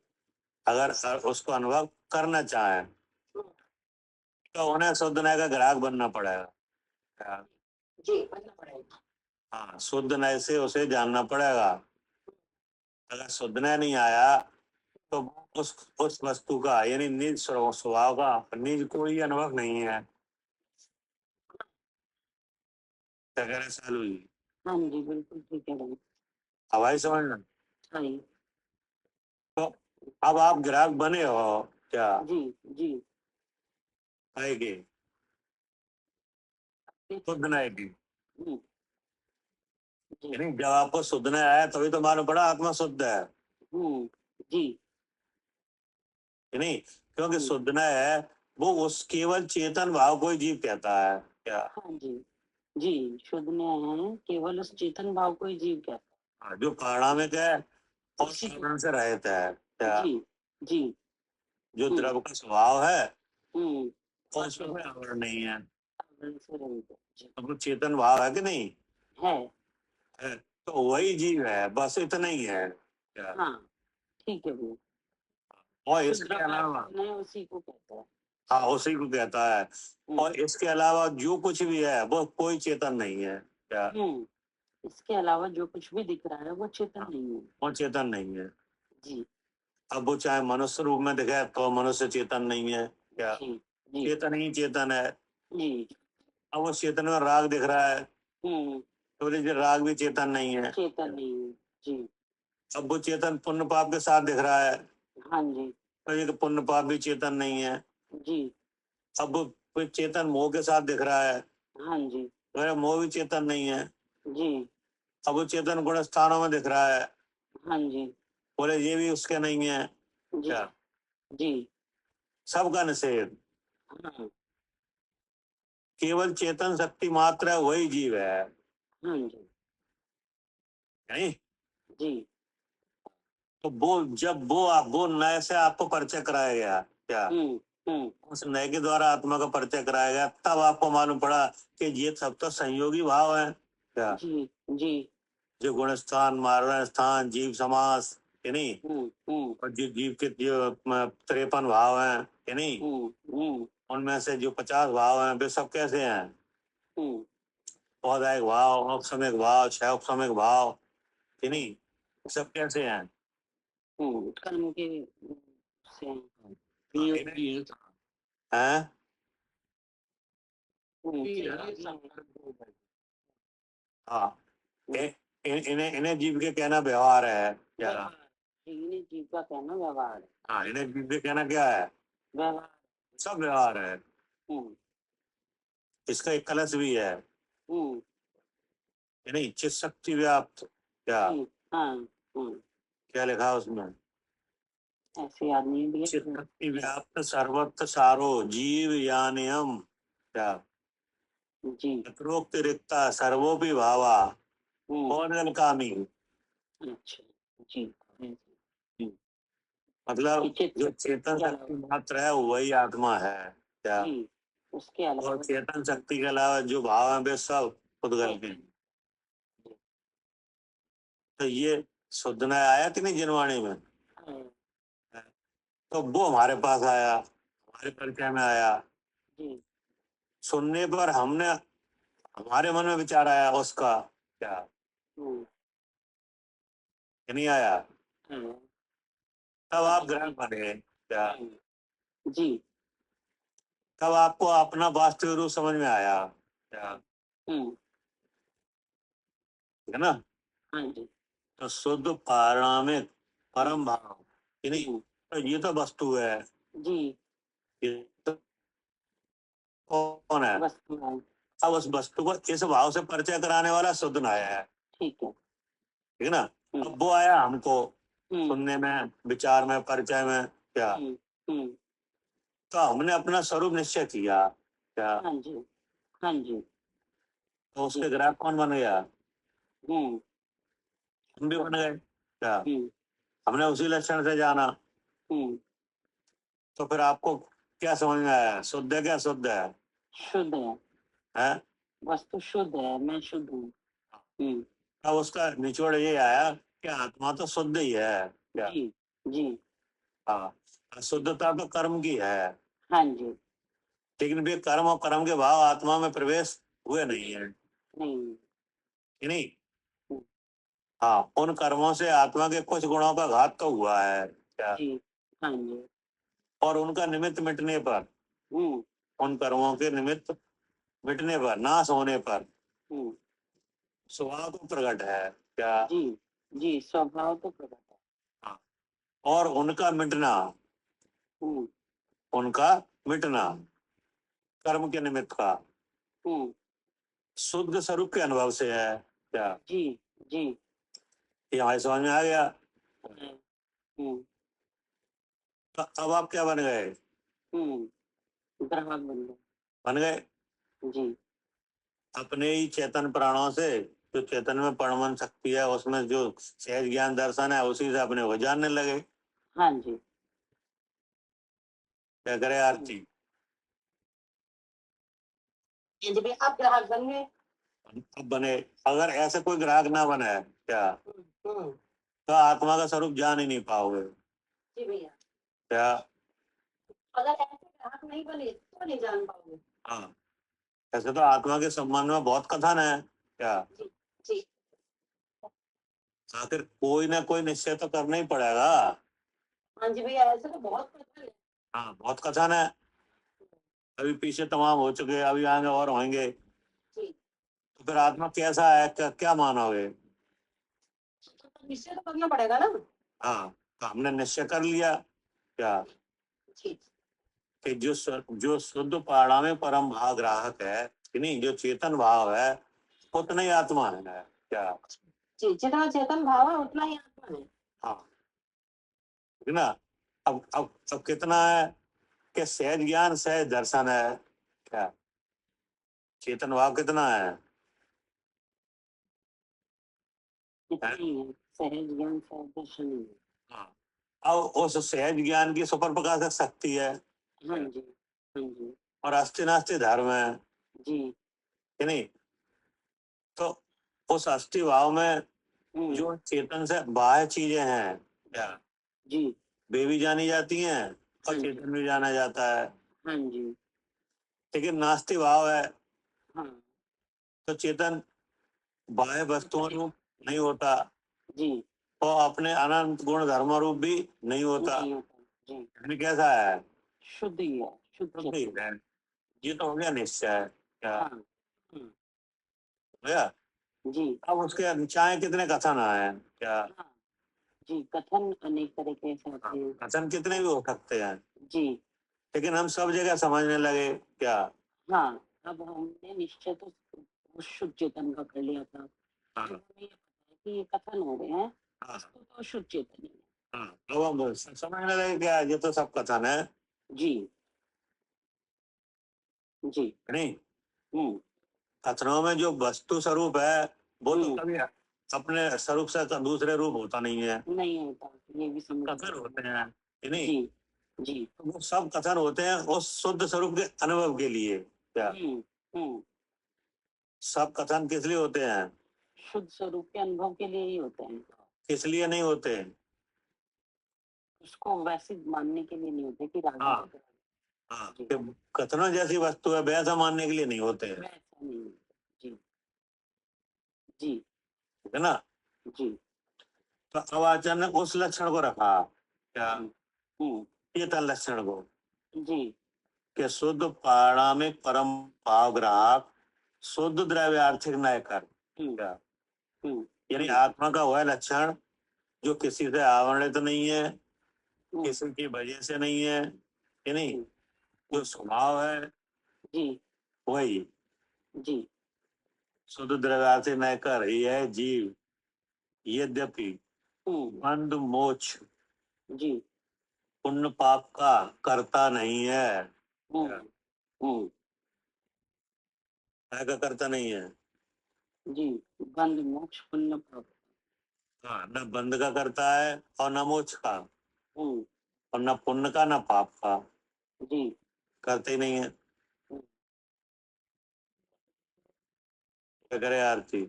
[SPEAKER 2] अगर उसको अनुभव करना चाहे,
[SPEAKER 1] हम्म,
[SPEAKER 2] तो उन्हें शुद्ध नय का ग्राहक बनना पड़ेगा क्या?
[SPEAKER 1] जी बनना पड़ेगा।
[SPEAKER 2] हाँ, शुद्ध नय से उसे जानना पड़ेगा। अगर शुद्ध नय नहीं आया, तो उस वस्तु का यानी निज स्वभाव का निज कोई अनुभव नहीं है। क्या कह रहे सालू जी,
[SPEAKER 1] हाँ जी बिल्कुल ठीक है भाई।
[SPEAKER 2] हवाई समझना।
[SPEAKER 1] हाँ जी
[SPEAKER 2] तो अब आप ग्राहक बने हो क्या,
[SPEAKER 1] जी जी।
[SPEAKER 2] आएगी शुद्ध नय की,
[SPEAKER 1] हम्म, जी
[SPEAKER 2] यानी जब आपको शुद्ध नय आया तभी तो मालूम पड़ा आत्मा शुद्ध है।
[SPEAKER 1] हम्म, जी
[SPEAKER 2] कि नहीं, क्योंकि
[SPEAKER 1] हम्म।
[SPEAKER 2] शुद्धना है वो उस केवल चेतन भाव को ही जीव कहता है क्या।
[SPEAKER 1] हाँ जी। जी, शुद्ध में है केवल उस चेतन भाव को ही जीव कहता
[SPEAKER 2] हाँ, जो पारणामिक है और
[SPEAKER 1] उसी को-
[SPEAKER 2] आवरण से रहित है क्या।
[SPEAKER 1] है। जी जी।
[SPEAKER 2] जो
[SPEAKER 1] हम्म
[SPEAKER 2] द्रव का स्वभाव है
[SPEAKER 1] हम्म।
[SPEAKER 2] और उसमें कोई आवरण नहीं है,
[SPEAKER 1] आवरण से रहित है। जी।
[SPEAKER 2] तो वो चेतन भाव है कि नहीं
[SPEAKER 1] है।
[SPEAKER 2] है, तो वही जीव है, बस इतना ही है क्या।
[SPEAKER 1] हाँ, ठीक है भैया।
[SPEAKER 2] और
[SPEAKER 1] शुद्ध
[SPEAKER 2] इसके
[SPEAKER 1] का
[SPEAKER 2] अलावा
[SPEAKER 1] चेतन है उसी को कहता है।
[SPEAKER 2] हाँ उसी को कहता है। और इसके अलावा जो कुछ भी है वो कोई चेतन नहीं है क्या।
[SPEAKER 1] इसके अलावा जो कुछ भी दिख रहा है वो चेतन
[SPEAKER 2] हाँ,
[SPEAKER 1] नहीं है।
[SPEAKER 2] वो चेतन नहीं है।
[SPEAKER 1] जी
[SPEAKER 2] अब वो चाहे मनुष्य रूप में दिखे तो मनुष्य चेतन नहीं है क्या,
[SPEAKER 1] जी जी
[SPEAKER 2] चेतन ही चेतन है।
[SPEAKER 1] जी।
[SPEAKER 2] अब वो चेतन में राग दिख रहा है
[SPEAKER 1] हम्म।
[SPEAKER 2] तो ये राग भी चेतन नहीं है।
[SPEAKER 1] चेतन नहीं है। जी।
[SPEAKER 2] अब वो चेतन पुण्य पाप के साथ दिख रहा है
[SPEAKER 1] हाँ जी।
[SPEAKER 2] तो ये पुण्य पाप भी चेतन नहीं है।
[SPEAKER 1] जी।
[SPEAKER 2] अब वो कोई चेतन मोह के साथ दिख रहा है
[SPEAKER 1] हाँ जी।
[SPEAKER 2] तो ये मोह भी चेतन नहीं है।
[SPEAKER 1] जी।
[SPEAKER 2] अब वो चेतन गुण स्थानों में दिख रहा है,
[SPEAKER 1] हाँ जी।
[SPEAKER 2] बोले ये भी उसके नहीं है
[SPEAKER 1] जी
[SPEAKER 2] क्या।
[SPEAKER 1] जी।
[SPEAKER 2] सबका निषेध,
[SPEAKER 1] हाँ।
[SPEAKER 2] केवल चेतन शक्ति मात्र है वही जीव है
[SPEAKER 1] हाँ जी।
[SPEAKER 2] नहीं।
[SPEAKER 1] जी।
[SPEAKER 2] तो वो जब वो नए से आपको परिचय कराया गया क्या,
[SPEAKER 1] हम्म।
[SPEAKER 2] उस नए के द्वारा आत्मा का परिचय कराया गया तब आपको मालूम पड़ा कि ये सब तो संयोगी भाव है क्या।
[SPEAKER 1] जी जी।
[SPEAKER 2] जो गुण स्थान मारण स्थान जीव समास है नहीं,
[SPEAKER 1] हम्म।
[SPEAKER 2] और जीव जीव के जो 53 भाव हैं है नहीं,
[SPEAKER 1] हम्म।
[SPEAKER 2] उनमें से जो 50 भाव हैं वे सब कैसे हैं।
[SPEAKER 1] हम्म।
[SPEAKER 2] पौधायिक भाव, औपसमिक भाव, क्षय औपसमिक भाव है नहीं, सब कैसे हैं।
[SPEAKER 1] कर्म के से
[SPEAKER 2] हाँ,
[SPEAKER 1] नियोग
[SPEAKER 2] हैं?
[SPEAKER 1] ये सब
[SPEAKER 2] हाँ, इन्हें इन्हें जीव के कहना व्यवहार है क्या।
[SPEAKER 1] व्यवहार। इन्हीं जीव का कहना व्यवहार है।
[SPEAKER 2] हाँ, इन्हें जीव के कहना क्या है,
[SPEAKER 1] व्यवहार।
[SPEAKER 2] सब व्यवहार है।
[SPEAKER 1] हम्म
[SPEAKER 2] इसका एक कलश भी है
[SPEAKER 1] हम्म।
[SPEAKER 2] नहीं, चित शक्ति व्याप्त क्या,
[SPEAKER 1] हाँ। हम्म।
[SPEAKER 2] क्या लिखा है उसमें,
[SPEAKER 1] ऐसे आदमी भी
[SPEAKER 2] चित शक्ति व्याप्त सर्वत्र सारो जीव यानियम क्या,
[SPEAKER 1] जी।
[SPEAKER 2] यत्रोक्त रिक्ता सर्वोपि भावा कौन कामी।
[SPEAKER 1] अच्छा। जी
[SPEAKER 2] मतलब
[SPEAKER 1] चित
[SPEAKER 2] जो चेतन
[SPEAKER 1] के
[SPEAKER 2] शक्ति
[SPEAKER 1] अलावा
[SPEAKER 2] मात्र है वही आत्मा है क्या,
[SPEAKER 1] जी उसके
[SPEAKER 2] और
[SPEAKER 1] अलावा
[SPEAKER 2] चेतन शक्ति के अलावा जो भाव है वे सब उद्गल के। तो ये शुद्धना आया कि नहीं जिनवाणी में,
[SPEAKER 1] हाँ,
[SPEAKER 2] तो वो हमारे पास आया, हमारे परिचय में आया।
[SPEAKER 1] जी।
[SPEAKER 2] सुनने पर हमने हमारे मन में विचार आया उसका क्या,
[SPEAKER 1] हम्म।
[SPEAKER 2] कि नहीं आया,
[SPEAKER 1] हाँ,
[SPEAKER 2] तब
[SPEAKER 1] तब
[SPEAKER 2] आप ग्रहण
[SPEAKER 1] हमने
[SPEAKER 2] करें क्या,
[SPEAKER 1] जी।
[SPEAKER 2] तब आपको अपना वास्तविक रूप समझ में आया क्या,
[SPEAKER 1] हम्म।
[SPEAKER 2] है ना।
[SPEAKER 1] हाँ जी।
[SPEAKER 2] तो शुद्ध पारणामिक परम भाव, कि नहीं,
[SPEAKER 1] हम्म।
[SPEAKER 2] तो ये तो वस्तु है,
[SPEAKER 1] जी
[SPEAKER 2] ये तो कौन है।
[SPEAKER 1] वस्तु है।
[SPEAKER 2] अब उस वस्तु को इस भाव से परिचय कराने वाला शुद्ध आया है,
[SPEAKER 1] ठीक है।
[SPEAKER 2] ठीक है ना।
[SPEAKER 1] हम्म
[SPEAKER 2] अब वो आया हमको
[SPEAKER 1] हम्म
[SPEAKER 2] सुनने में, विचार में, परिचय में क्या,
[SPEAKER 1] हम्म हम्म।
[SPEAKER 2] तो हमने अपना स्वरूप निश्चय किया क्या,
[SPEAKER 1] हाँ जी। हाँ जी।
[SPEAKER 2] तो
[SPEAKER 1] जी।
[SPEAKER 2] उसके ग्राहक कौन बन गया,
[SPEAKER 1] हम्म
[SPEAKER 2] हम भी बन गए क्या।
[SPEAKER 1] हम्म
[SPEAKER 2] हमने उसी लक्षण से जाना,
[SPEAKER 1] हम्म।
[SPEAKER 2] तो फिर आपको क्या समझ में आया, शुद्ध है क्या शुद्ध
[SPEAKER 1] शुद्ध है।
[SPEAKER 2] है।
[SPEAKER 1] वस्तु शुद्ध है, मैं शुद्ध हूँ। हम्म।
[SPEAKER 2] अब उसका निचोड़ ये आया कि आत्मा तो शुद्ध ही है क्या।
[SPEAKER 1] जी जी।
[SPEAKER 2] हाँ, शुद्धता तो कर्म की है,
[SPEAKER 1] हाँ जी।
[SPEAKER 2] लेकिन वे कर्म और कर्म के भाव आत्मा में प्रवेश हुए नहीं है
[SPEAKER 1] नहीं।
[SPEAKER 2] कि नहीं।
[SPEAKER 1] हम्म,
[SPEAKER 2] हाँ, उन कर्मों से आत्मा के कुछ गुणों का घात तो हुआ है क्या,
[SPEAKER 1] जी। हाँ जी।
[SPEAKER 2] और उनका निमित्त मिटने पर,
[SPEAKER 1] हम्म
[SPEAKER 2] उन कर्मों के निमित्त मिटने पर, नाश होने पर
[SPEAKER 1] हम्म।
[SPEAKER 2] स्वभाव तो प्रकट है क्या।
[SPEAKER 1] जी जी। स्वभाव तो प्रकट है।
[SPEAKER 2] हाँ, और उनका मिटना,
[SPEAKER 1] हम्म
[SPEAKER 2] उनका मिटना कर्म के निमित्त का
[SPEAKER 1] हम्म।
[SPEAKER 2] शुद्ध स्वरूप के अनुभव से है क्या।
[SPEAKER 1] जी जी।
[SPEAKER 2] ये हमारी समझ में आ गया।
[SPEAKER 1] है। हम्म
[SPEAKER 2] तो अब आप क्या बन गए?
[SPEAKER 1] ग्राहक
[SPEAKER 2] बन गए
[SPEAKER 1] जी
[SPEAKER 2] अपने ही चेतन प्राणों से। जो चेतन में परमन शक्ति है, उसमें जो सहज ज्ञान दर्शन है, उसी से अपने को जानने लगे।
[SPEAKER 1] हाँ जी
[SPEAKER 2] क्या करे आरती?
[SPEAKER 1] जी भैया आप ग्राहक बन गए।
[SPEAKER 2] अब बने। अगर ऐसे कोई ग्राहक ना बने क्या,
[SPEAKER 1] हम्म,
[SPEAKER 2] तो आत्मा का स्वरूप जान ही नहीं पाओगे।
[SPEAKER 1] जी भैया
[SPEAKER 2] क्या?
[SPEAKER 1] अगर ऐसे ग्राहक नहीं बने तो नहीं जान पाओगे।
[SPEAKER 2] हाँ, ऐसे तो आत्मा के संबंध में बहुत कथन है। क्या?
[SPEAKER 1] जी जी
[SPEAKER 2] आखिर कोई ना कोई निश्चय तो करना ही पड़ेगा।
[SPEAKER 1] हाँ जी भैया ऐसे तो बहुत कथन है।
[SPEAKER 2] हाँ, बहुत कथन है। अभी पीछे तमाम हो चुके, अभी आगे और होंगे।
[SPEAKER 1] जी
[SPEAKER 2] तो फिर आत्मा कैसा है, क्या मानोगे?
[SPEAKER 1] तो निश्चय तो करना पड़ेगा ना।
[SPEAKER 2] हाँ, तो हमने निश्चय कर लिया क्या,
[SPEAKER 1] जी
[SPEAKER 2] कि जो शुद्ध पाड़ा में परम भाव ग्राहक है, कि नहीं, जो चेतन भाव है, उतना ही आत्मा है क्या।
[SPEAKER 1] जी जितना चेतन भाव है उतना ही आत्मा है।
[SPEAKER 2] हाँ, है ना। अब कितना है कि सहज ज्ञान सहज दर्शन है क्या, चेतन भाव कितना है?
[SPEAKER 1] इतना ही है सहज ज्ञान सहज दर्शन ही है।
[SPEAKER 2] हाँ, अब उस सहज ज्ञान की सुपर प्रकाशक शक्ति है
[SPEAKER 1] हाँ जी हाँ जी
[SPEAKER 2] और अस्ति नास्ति धर्म है,
[SPEAKER 1] जी
[SPEAKER 2] कि नहीं। तो उस अस्थि भाव में जो
[SPEAKER 1] हम्म,
[SPEAKER 2] चेतन से बाह्य चीजें हैं क्या,
[SPEAKER 1] जी
[SPEAKER 2] वे भी जानी जाती हैं
[SPEAKER 1] हाँ
[SPEAKER 2] और
[SPEAKER 1] जी
[SPEAKER 2] चेतन भी जाना जाता है।
[SPEAKER 1] हाँ जी
[SPEAKER 2] लेकिन नास्ति भाव है
[SPEAKER 1] हाँ
[SPEAKER 2] तो चेतन बाह्य वस्तुओं रूप नहीं होता
[SPEAKER 1] जी
[SPEAKER 2] और अपने अनंत गुण धर्म रूप भी नहीं होता।
[SPEAKER 1] नहीं होता जी
[SPEAKER 2] यानी कैसा है?
[SPEAKER 1] शुद्ध ही है शुद्ध
[SPEAKER 2] शुद्ध ही
[SPEAKER 1] चेतन।
[SPEAKER 2] है। ये तो हो गया निश्चय क्या,
[SPEAKER 1] हाँ
[SPEAKER 2] हो गया।
[SPEAKER 1] जी
[SPEAKER 2] अब उसके चाहे कितने कथन आए क्या,
[SPEAKER 1] हाँ जी कथन अनेक तरीके से
[SPEAKER 2] हाँ,
[SPEAKER 1] आते हैं।
[SPEAKER 2] कथन कितने भी हो सकते हैं,
[SPEAKER 1] जी
[SPEAKER 2] लेकिन हम सब जगह समझने लगे क्या।
[SPEAKER 1] हाँ अब हमने निश्चय तो उस शुद्ध चेतन का कर लिया था।
[SPEAKER 2] हाँ
[SPEAKER 1] अब हमें ये पता है कि ये कथन हो रहे हैं
[SPEAKER 2] हाँ
[SPEAKER 1] इसको तो शुद्ध चेतन ही है।
[SPEAKER 2] हाँ, अब हम समझने लगे क्या, ये तो सब कथन है।
[SPEAKER 1] जी जी
[SPEAKER 2] नहीं,
[SPEAKER 1] हम्म
[SPEAKER 2] कथनों में जो वस्तु स्वरूप है वो तो
[SPEAKER 1] हम्म
[SPEAKER 2] कभी अपने स्वरूप से दूसरे रूप होता नहीं है।
[SPEAKER 1] नहीं होता ये भी समझ
[SPEAKER 2] कथन होते हैं, कि नहीं।
[SPEAKER 1] जी जी
[SPEAKER 2] तो वो सब कथन होते हैं उस शुद्ध स्वरूप के अनुभव के लिए क्या।
[SPEAKER 1] हम्म
[SPEAKER 2] सब कथन किस लिए होते हैं?
[SPEAKER 1] शुद्ध स्वरूप के अनुभव के लिए ही होते हैं।
[SPEAKER 2] किस लिए नहीं होते?
[SPEAKER 1] उसको वैसे मानने के लिए नहीं होते कि राजा
[SPEAKER 2] हाँ
[SPEAKER 1] है।
[SPEAKER 2] हाँ,
[SPEAKER 1] जी
[SPEAKER 2] कि कथनों जैसी वस्तु है वैसा मानने के लिए नहीं होते हैं,
[SPEAKER 1] वैसा नहीं होता। जी जी
[SPEAKER 2] है ना।
[SPEAKER 1] जी
[SPEAKER 2] तो अब आचार्य ने उस लक्षण को रखा क्या,
[SPEAKER 1] हम्म
[SPEAKER 2] चेतन लक्षण को,
[SPEAKER 1] जी
[SPEAKER 2] कि शुद्ध पारणामिक परम भाव ग्राहक शुद्ध द्रव्य आर्थिक न्याय कर
[SPEAKER 1] हम्म
[SPEAKER 2] क्या।
[SPEAKER 1] हम्म
[SPEAKER 2] यानी आत्मा का वह लक्षण जो किसी से आवरणित नहीं है,
[SPEAKER 1] हम्म
[SPEAKER 2] किसी की वजह से नहीं है, कि नहीं,
[SPEAKER 1] हम्म,
[SPEAKER 2] जो स्वभाव है
[SPEAKER 1] जी
[SPEAKER 2] वही
[SPEAKER 1] जी
[SPEAKER 2] शुद्ध द्रव्यार्थ न कर ही है जीव। यद्यपि बंध मोक्ष
[SPEAKER 1] जी
[SPEAKER 2] पुण्य पाप का करता नहीं है,
[SPEAKER 1] हम्म हम्म
[SPEAKER 2] का करता नहीं है।
[SPEAKER 1] जी बंध मोक्ष पुण्य प्राप्त।
[SPEAKER 2] हाँ, न बंध का करता है और न मोक्ष का,
[SPEAKER 1] हम्म
[SPEAKER 2] और न पुण्य का न पाप का,
[SPEAKER 1] जी
[SPEAKER 2] करते ही नहीं है।
[SPEAKER 1] हम्म,
[SPEAKER 2] क्या करे आरती?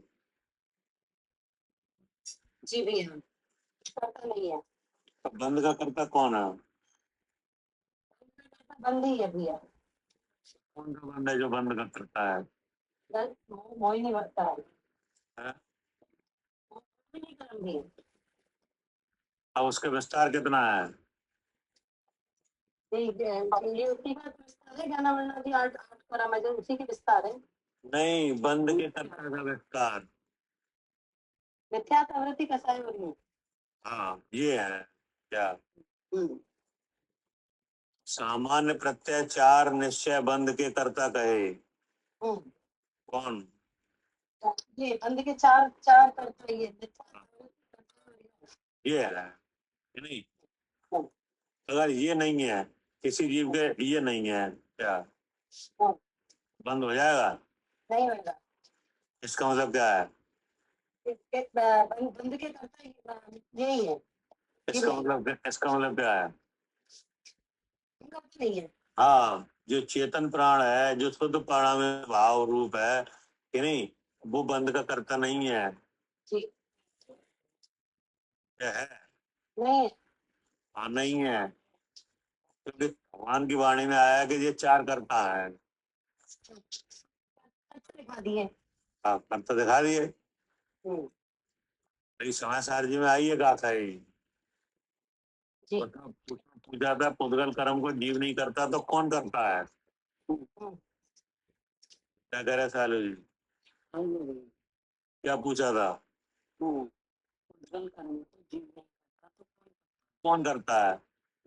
[SPEAKER 1] जी भैया करता नहीं है।
[SPEAKER 2] तो बंध का करता कौन है?
[SPEAKER 1] बंद ही है भैया।
[SPEAKER 2] कौन सा बंध है जो बंध का करता है?
[SPEAKER 1] मोह ही नहीं बढ़ता है।
[SPEAKER 2] हैं?
[SPEAKER 1] मोह भी नहीं कर्म भी।
[SPEAKER 2] अब उसके विस्तार कितना है?
[SPEAKER 1] ये उसी का विस्तार है ज्ञान वरना भी आठ आठ परम है जो उसी के विस्तार है।
[SPEAKER 2] नहीं, बंध के कर्ता का विस्तार।
[SPEAKER 1] मिथ्या प्रवृत्ति कसाय और यूं।
[SPEAKER 2] हाँ, ये है क्या,
[SPEAKER 1] हम्म
[SPEAKER 2] सामान्य प्रत्यय चार निश्चय बंध के कर्ता कहे।
[SPEAKER 1] हम्म
[SPEAKER 2] कौन?
[SPEAKER 1] ये बंद के चार चार करते ये मिथ्या प्रवृत्ति कसाय और यूं।
[SPEAKER 2] ये है, कि नहीं। अगर ये नहीं है, किसी जीव के ये नहीं है, क्या
[SPEAKER 1] हाँ,
[SPEAKER 2] बंद हो जाएगा?
[SPEAKER 1] नहीं होगा।
[SPEAKER 2] इसका मतलब क्या है?
[SPEAKER 1] बंद के करता यही है,
[SPEAKER 2] इसका मतलब क्या है?
[SPEAKER 1] इनका कुछ नहीं है।
[SPEAKER 2] हाँ, जो चेतन प्राण है, जो शुद्ध प्राण में भाव रूप है कि नहीं, वो बंद का करता नहीं है।
[SPEAKER 1] जी,
[SPEAKER 2] क्या है?
[SPEAKER 1] नहीं है।
[SPEAKER 2] हाँ, नहीं है, क्योंकि भगवान की वाणी में आया है कि ये चार करता है।
[SPEAKER 1] अच्छा दिखा दिए।
[SPEAKER 2] हाँ, करता दिखा दिए।
[SPEAKER 1] हम्म,
[SPEAKER 2] इस समय सार जी में आई है गाथा ही।
[SPEAKER 1] जी,
[SPEAKER 2] पूछा था, पुद्गल कर्म को जीव नहीं करता तो कौन करता है?
[SPEAKER 1] हम्म,
[SPEAKER 2] क्या कह रहे सालू जी?
[SPEAKER 1] हम्म,
[SPEAKER 2] क्या पूछा था?
[SPEAKER 1] उज्जवल कर्म तो जीव नहीं करता तो
[SPEAKER 2] कौन करता है?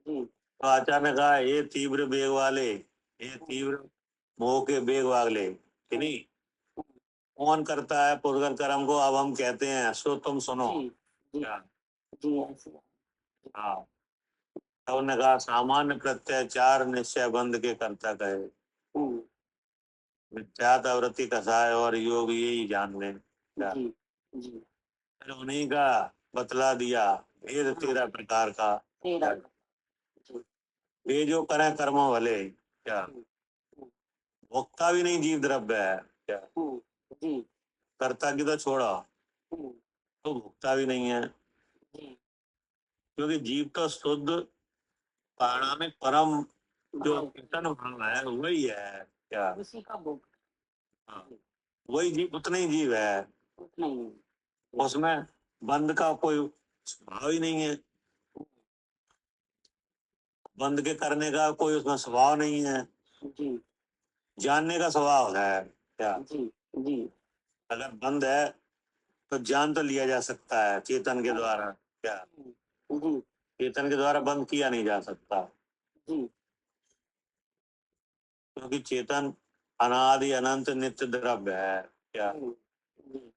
[SPEAKER 1] जी,
[SPEAKER 2] तो आचार्य ने कहा, ये तीव्र वेग वाले, ये तीव्र मोह के वेग वाले कि नहीं, कौन करता है पुद्गल कर्म को? अब हम कहते हैं, सो तुम सुनो।
[SPEAKER 1] जी, जी,
[SPEAKER 2] क्या?
[SPEAKER 1] जी, ऐसे।
[SPEAKER 2] हाँ, तो उन्होंने कहा, सामान्य प्रत्याचार निश्चय बंध के करता कहे,
[SPEAKER 1] हम्म,
[SPEAKER 2] मिथ्यात्वृत्ति कसाय और योग यही जान ले। क्या?
[SPEAKER 1] जी, जी,
[SPEAKER 2] फिर उन्हीं का बतला दिया, भेद 13 प्रकार का।
[SPEAKER 1] तेरा। जी,
[SPEAKER 2] वे जो करें कर्मों भले, क्या
[SPEAKER 1] हम्म,
[SPEAKER 2] भोक्ता भी नहीं जीव द्रव्य है, क्या
[SPEAKER 1] जी,
[SPEAKER 2] कर्ता की तो छोड़ो,
[SPEAKER 1] हम्म,
[SPEAKER 2] तो भोक्ता भी नहीं है,
[SPEAKER 1] जी,
[SPEAKER 2] क्योंकि जीव तो शुद्ध पारणामिक परम जो
[SPEAKER 1] भाव
[SPEAKER 2] चेतन भाव है वही है। क्या?
[SPEAKER 1] उसी का भोग।
[SPEAKER 2] हाँ, वही जीव, उतना ही जीव है।
[SPEAKER 1] उतना ही है।
[SPEAKER 2] उसमें बंध का कोई भाव ही नहीं है, बंद के करने का कोई उसमें स्वभाव नहीं है,
[SPEAKER 1] जी,
[SPEAKER 2] जानने का स्वभाव है। क्या?
[SPEAKER 1] जी, जी,
[SPEAKER 2] अगर बंद है तो जान तो लिया जा सकता है चेतन के द्वारा। क्या?
[SPEAKER 1] जी,
[SPEAKER 2] चेतन के द्वारा बंद किया नहीं जा सकता,
[SPEAKER 1] जी,
[SPEAKER 2] क्योंकि चेतन अनादि अनंत नित्य द्रव्य है। क्या?
[SPEAKER 1] जी,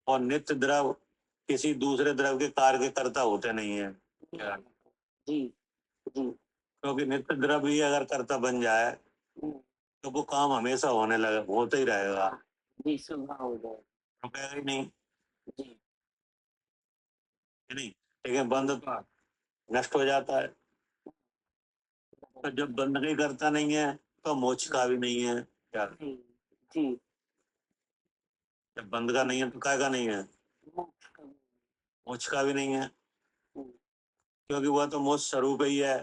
[SPEAKER 2] और नित्य द्रव किसी दूसरे द्रव के कार्य के कर्ता होते नहीं है। क्या?
[SPEAKER 1] जी, जी,
[SPEAKER 2] क्योंकि नित्य द्रव्य ही अगर कर्ता बन जाए तो वो काम हमेशा होने लगे, होता ही रहेगा,
[SPEAKER 1] जी, स्वभाव हो जाए।
[SPEAKER 2] रुकेगा ही नहीं,
[SPEAKER 1] जी,
[SPEAKER 2] है नहीं। लेकिन बंद तो नष्ट हो जाता है, तो जब बंद नहीं करता नहीं है तो मोक्ष का भी नहीं है। क्या?
[SPEAKER 1] जी, जी,
[SPEAKER 2] जब बंद का नहीं है तो काय का नहीं है?
[SPEAKER 1] मोक्ष का।
[SPEAKER 2] मोक्ष का भी नहीं है,
[SPEAKER 1] हम्म,
[SPEAKER 2] क्योंकि वह तो मोक्ष स्वरूप ही है।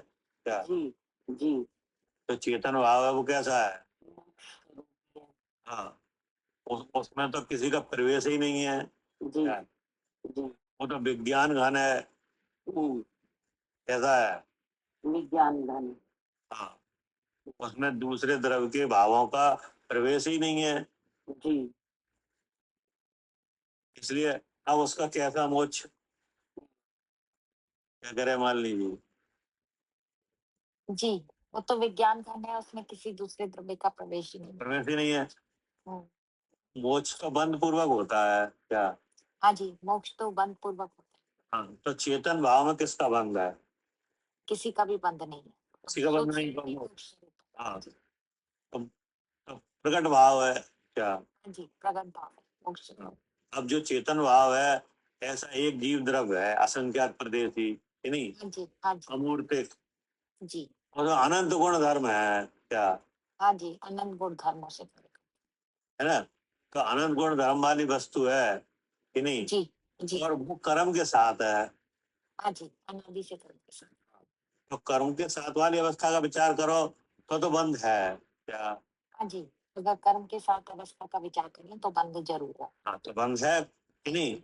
[SPEAKER 2] क्या?
[SPEAKER 1] जी, जी,
[SPEAKER 2] तो चेतन भाव है वो कैसा है?
[SPEAKER 1] मोक्ष स्वरूप है।
[SPEAKER 2] हाँ, उसमें तो किसी का प्रवेश ही नहीं है।
[SPEAKER 1] जी,
[SPEAKER 2] क्या?
[SPEAKER 1] जी,
[SPEAKER 2] वो तो विज्ञान घन है।
[SPEAKER 1] हम्म,
[SPEAKER 2] कैसा है?
[SPEAKER 1] विज्ञान धन।
[SPEAKER 2] हाँ, उसमें दूसरे द्रव के भावों का प्रवेश ही नहीं है,
[SPEAKER 1] जी,
[SPEAKER 2] इसलिए अब उसका कैसा मोक्ष? क्या करे मान लीजिए,
[SPEAKER 3] जी, वो तो विज्ञान घन है, उसमें किसी दूसरे द्रव्य का प्रवेश ही नहीं।
[SPEAKER 2] प्रवेश ही नहीं है,
[SPEAKER 3] हम्म,
[SPEAKER 2] मोक्ष तो बंद पूर्वक होता है। क्या?
[SPEAKER 3] हाँ जी, मोक्ष तो बंध पूर्वक होता है,
[SPEAKER 2] हाँ, तो चेतन भाव में किसका बंध है?
[SPEAKER 3] किसी का भी बंध नहीं है।
[SPEAKER 2] किसी का बंध
[SPEAKER 3] शुद्ध
[SPEAKER 2] नहीं,
[SPEAKER 3] स्वरूप ही
[SPEAKER 2] तो
[SPEAKER 3] मोक्ष स्वरूप है।
[SPEAKER 2] हाँ,
[SPEAKER 3] जी,
[SPEAKER 2] तो प्रकट भाव है। क्या?
[SPEAKER 3] हाँ जी, प्रगट भाव है मोक्ष स्वरूप।
[SPEAKER 2] हाँ, अब जो चेतन भाव है, ऐसा एक जीव द्रव्य है असंख्यात प्रदेशी, कि नहीं,
[SPEAKER 3] हाँ जी, हाँ जी,
[SPEAKER 2] अमूर्तिक,
[SPEAKER 3] जी,
[SPEAKER 2] और तो अनंत गुण धर्म है। क्या?
[SPEAKER 3] हाँ जी, अनंत गुण धर्मों से प्रकट।
[SPEAKER 2] है ना, तो अनंत गुण धर्म वाली वस्तु है कि नहीं,
[SPEAKER 3] जी, जी,
[SPEAKER 2] और वो कर्म के साथ है।
[SPEAKER 3] हाँ जी, अनादि से कर्म के साथ।
[SPEAKER 2] तो कर्म के साथ वाली अवस्था का विचार करो तो बंध है। क्या?
[SPEAKER 3] हाँ जी, अगर कर्म के साथ अवस्था का विचार करें तो बंध जरूर है।
[SPEAKER 2] हाँ, तो बंध है कि नहीं,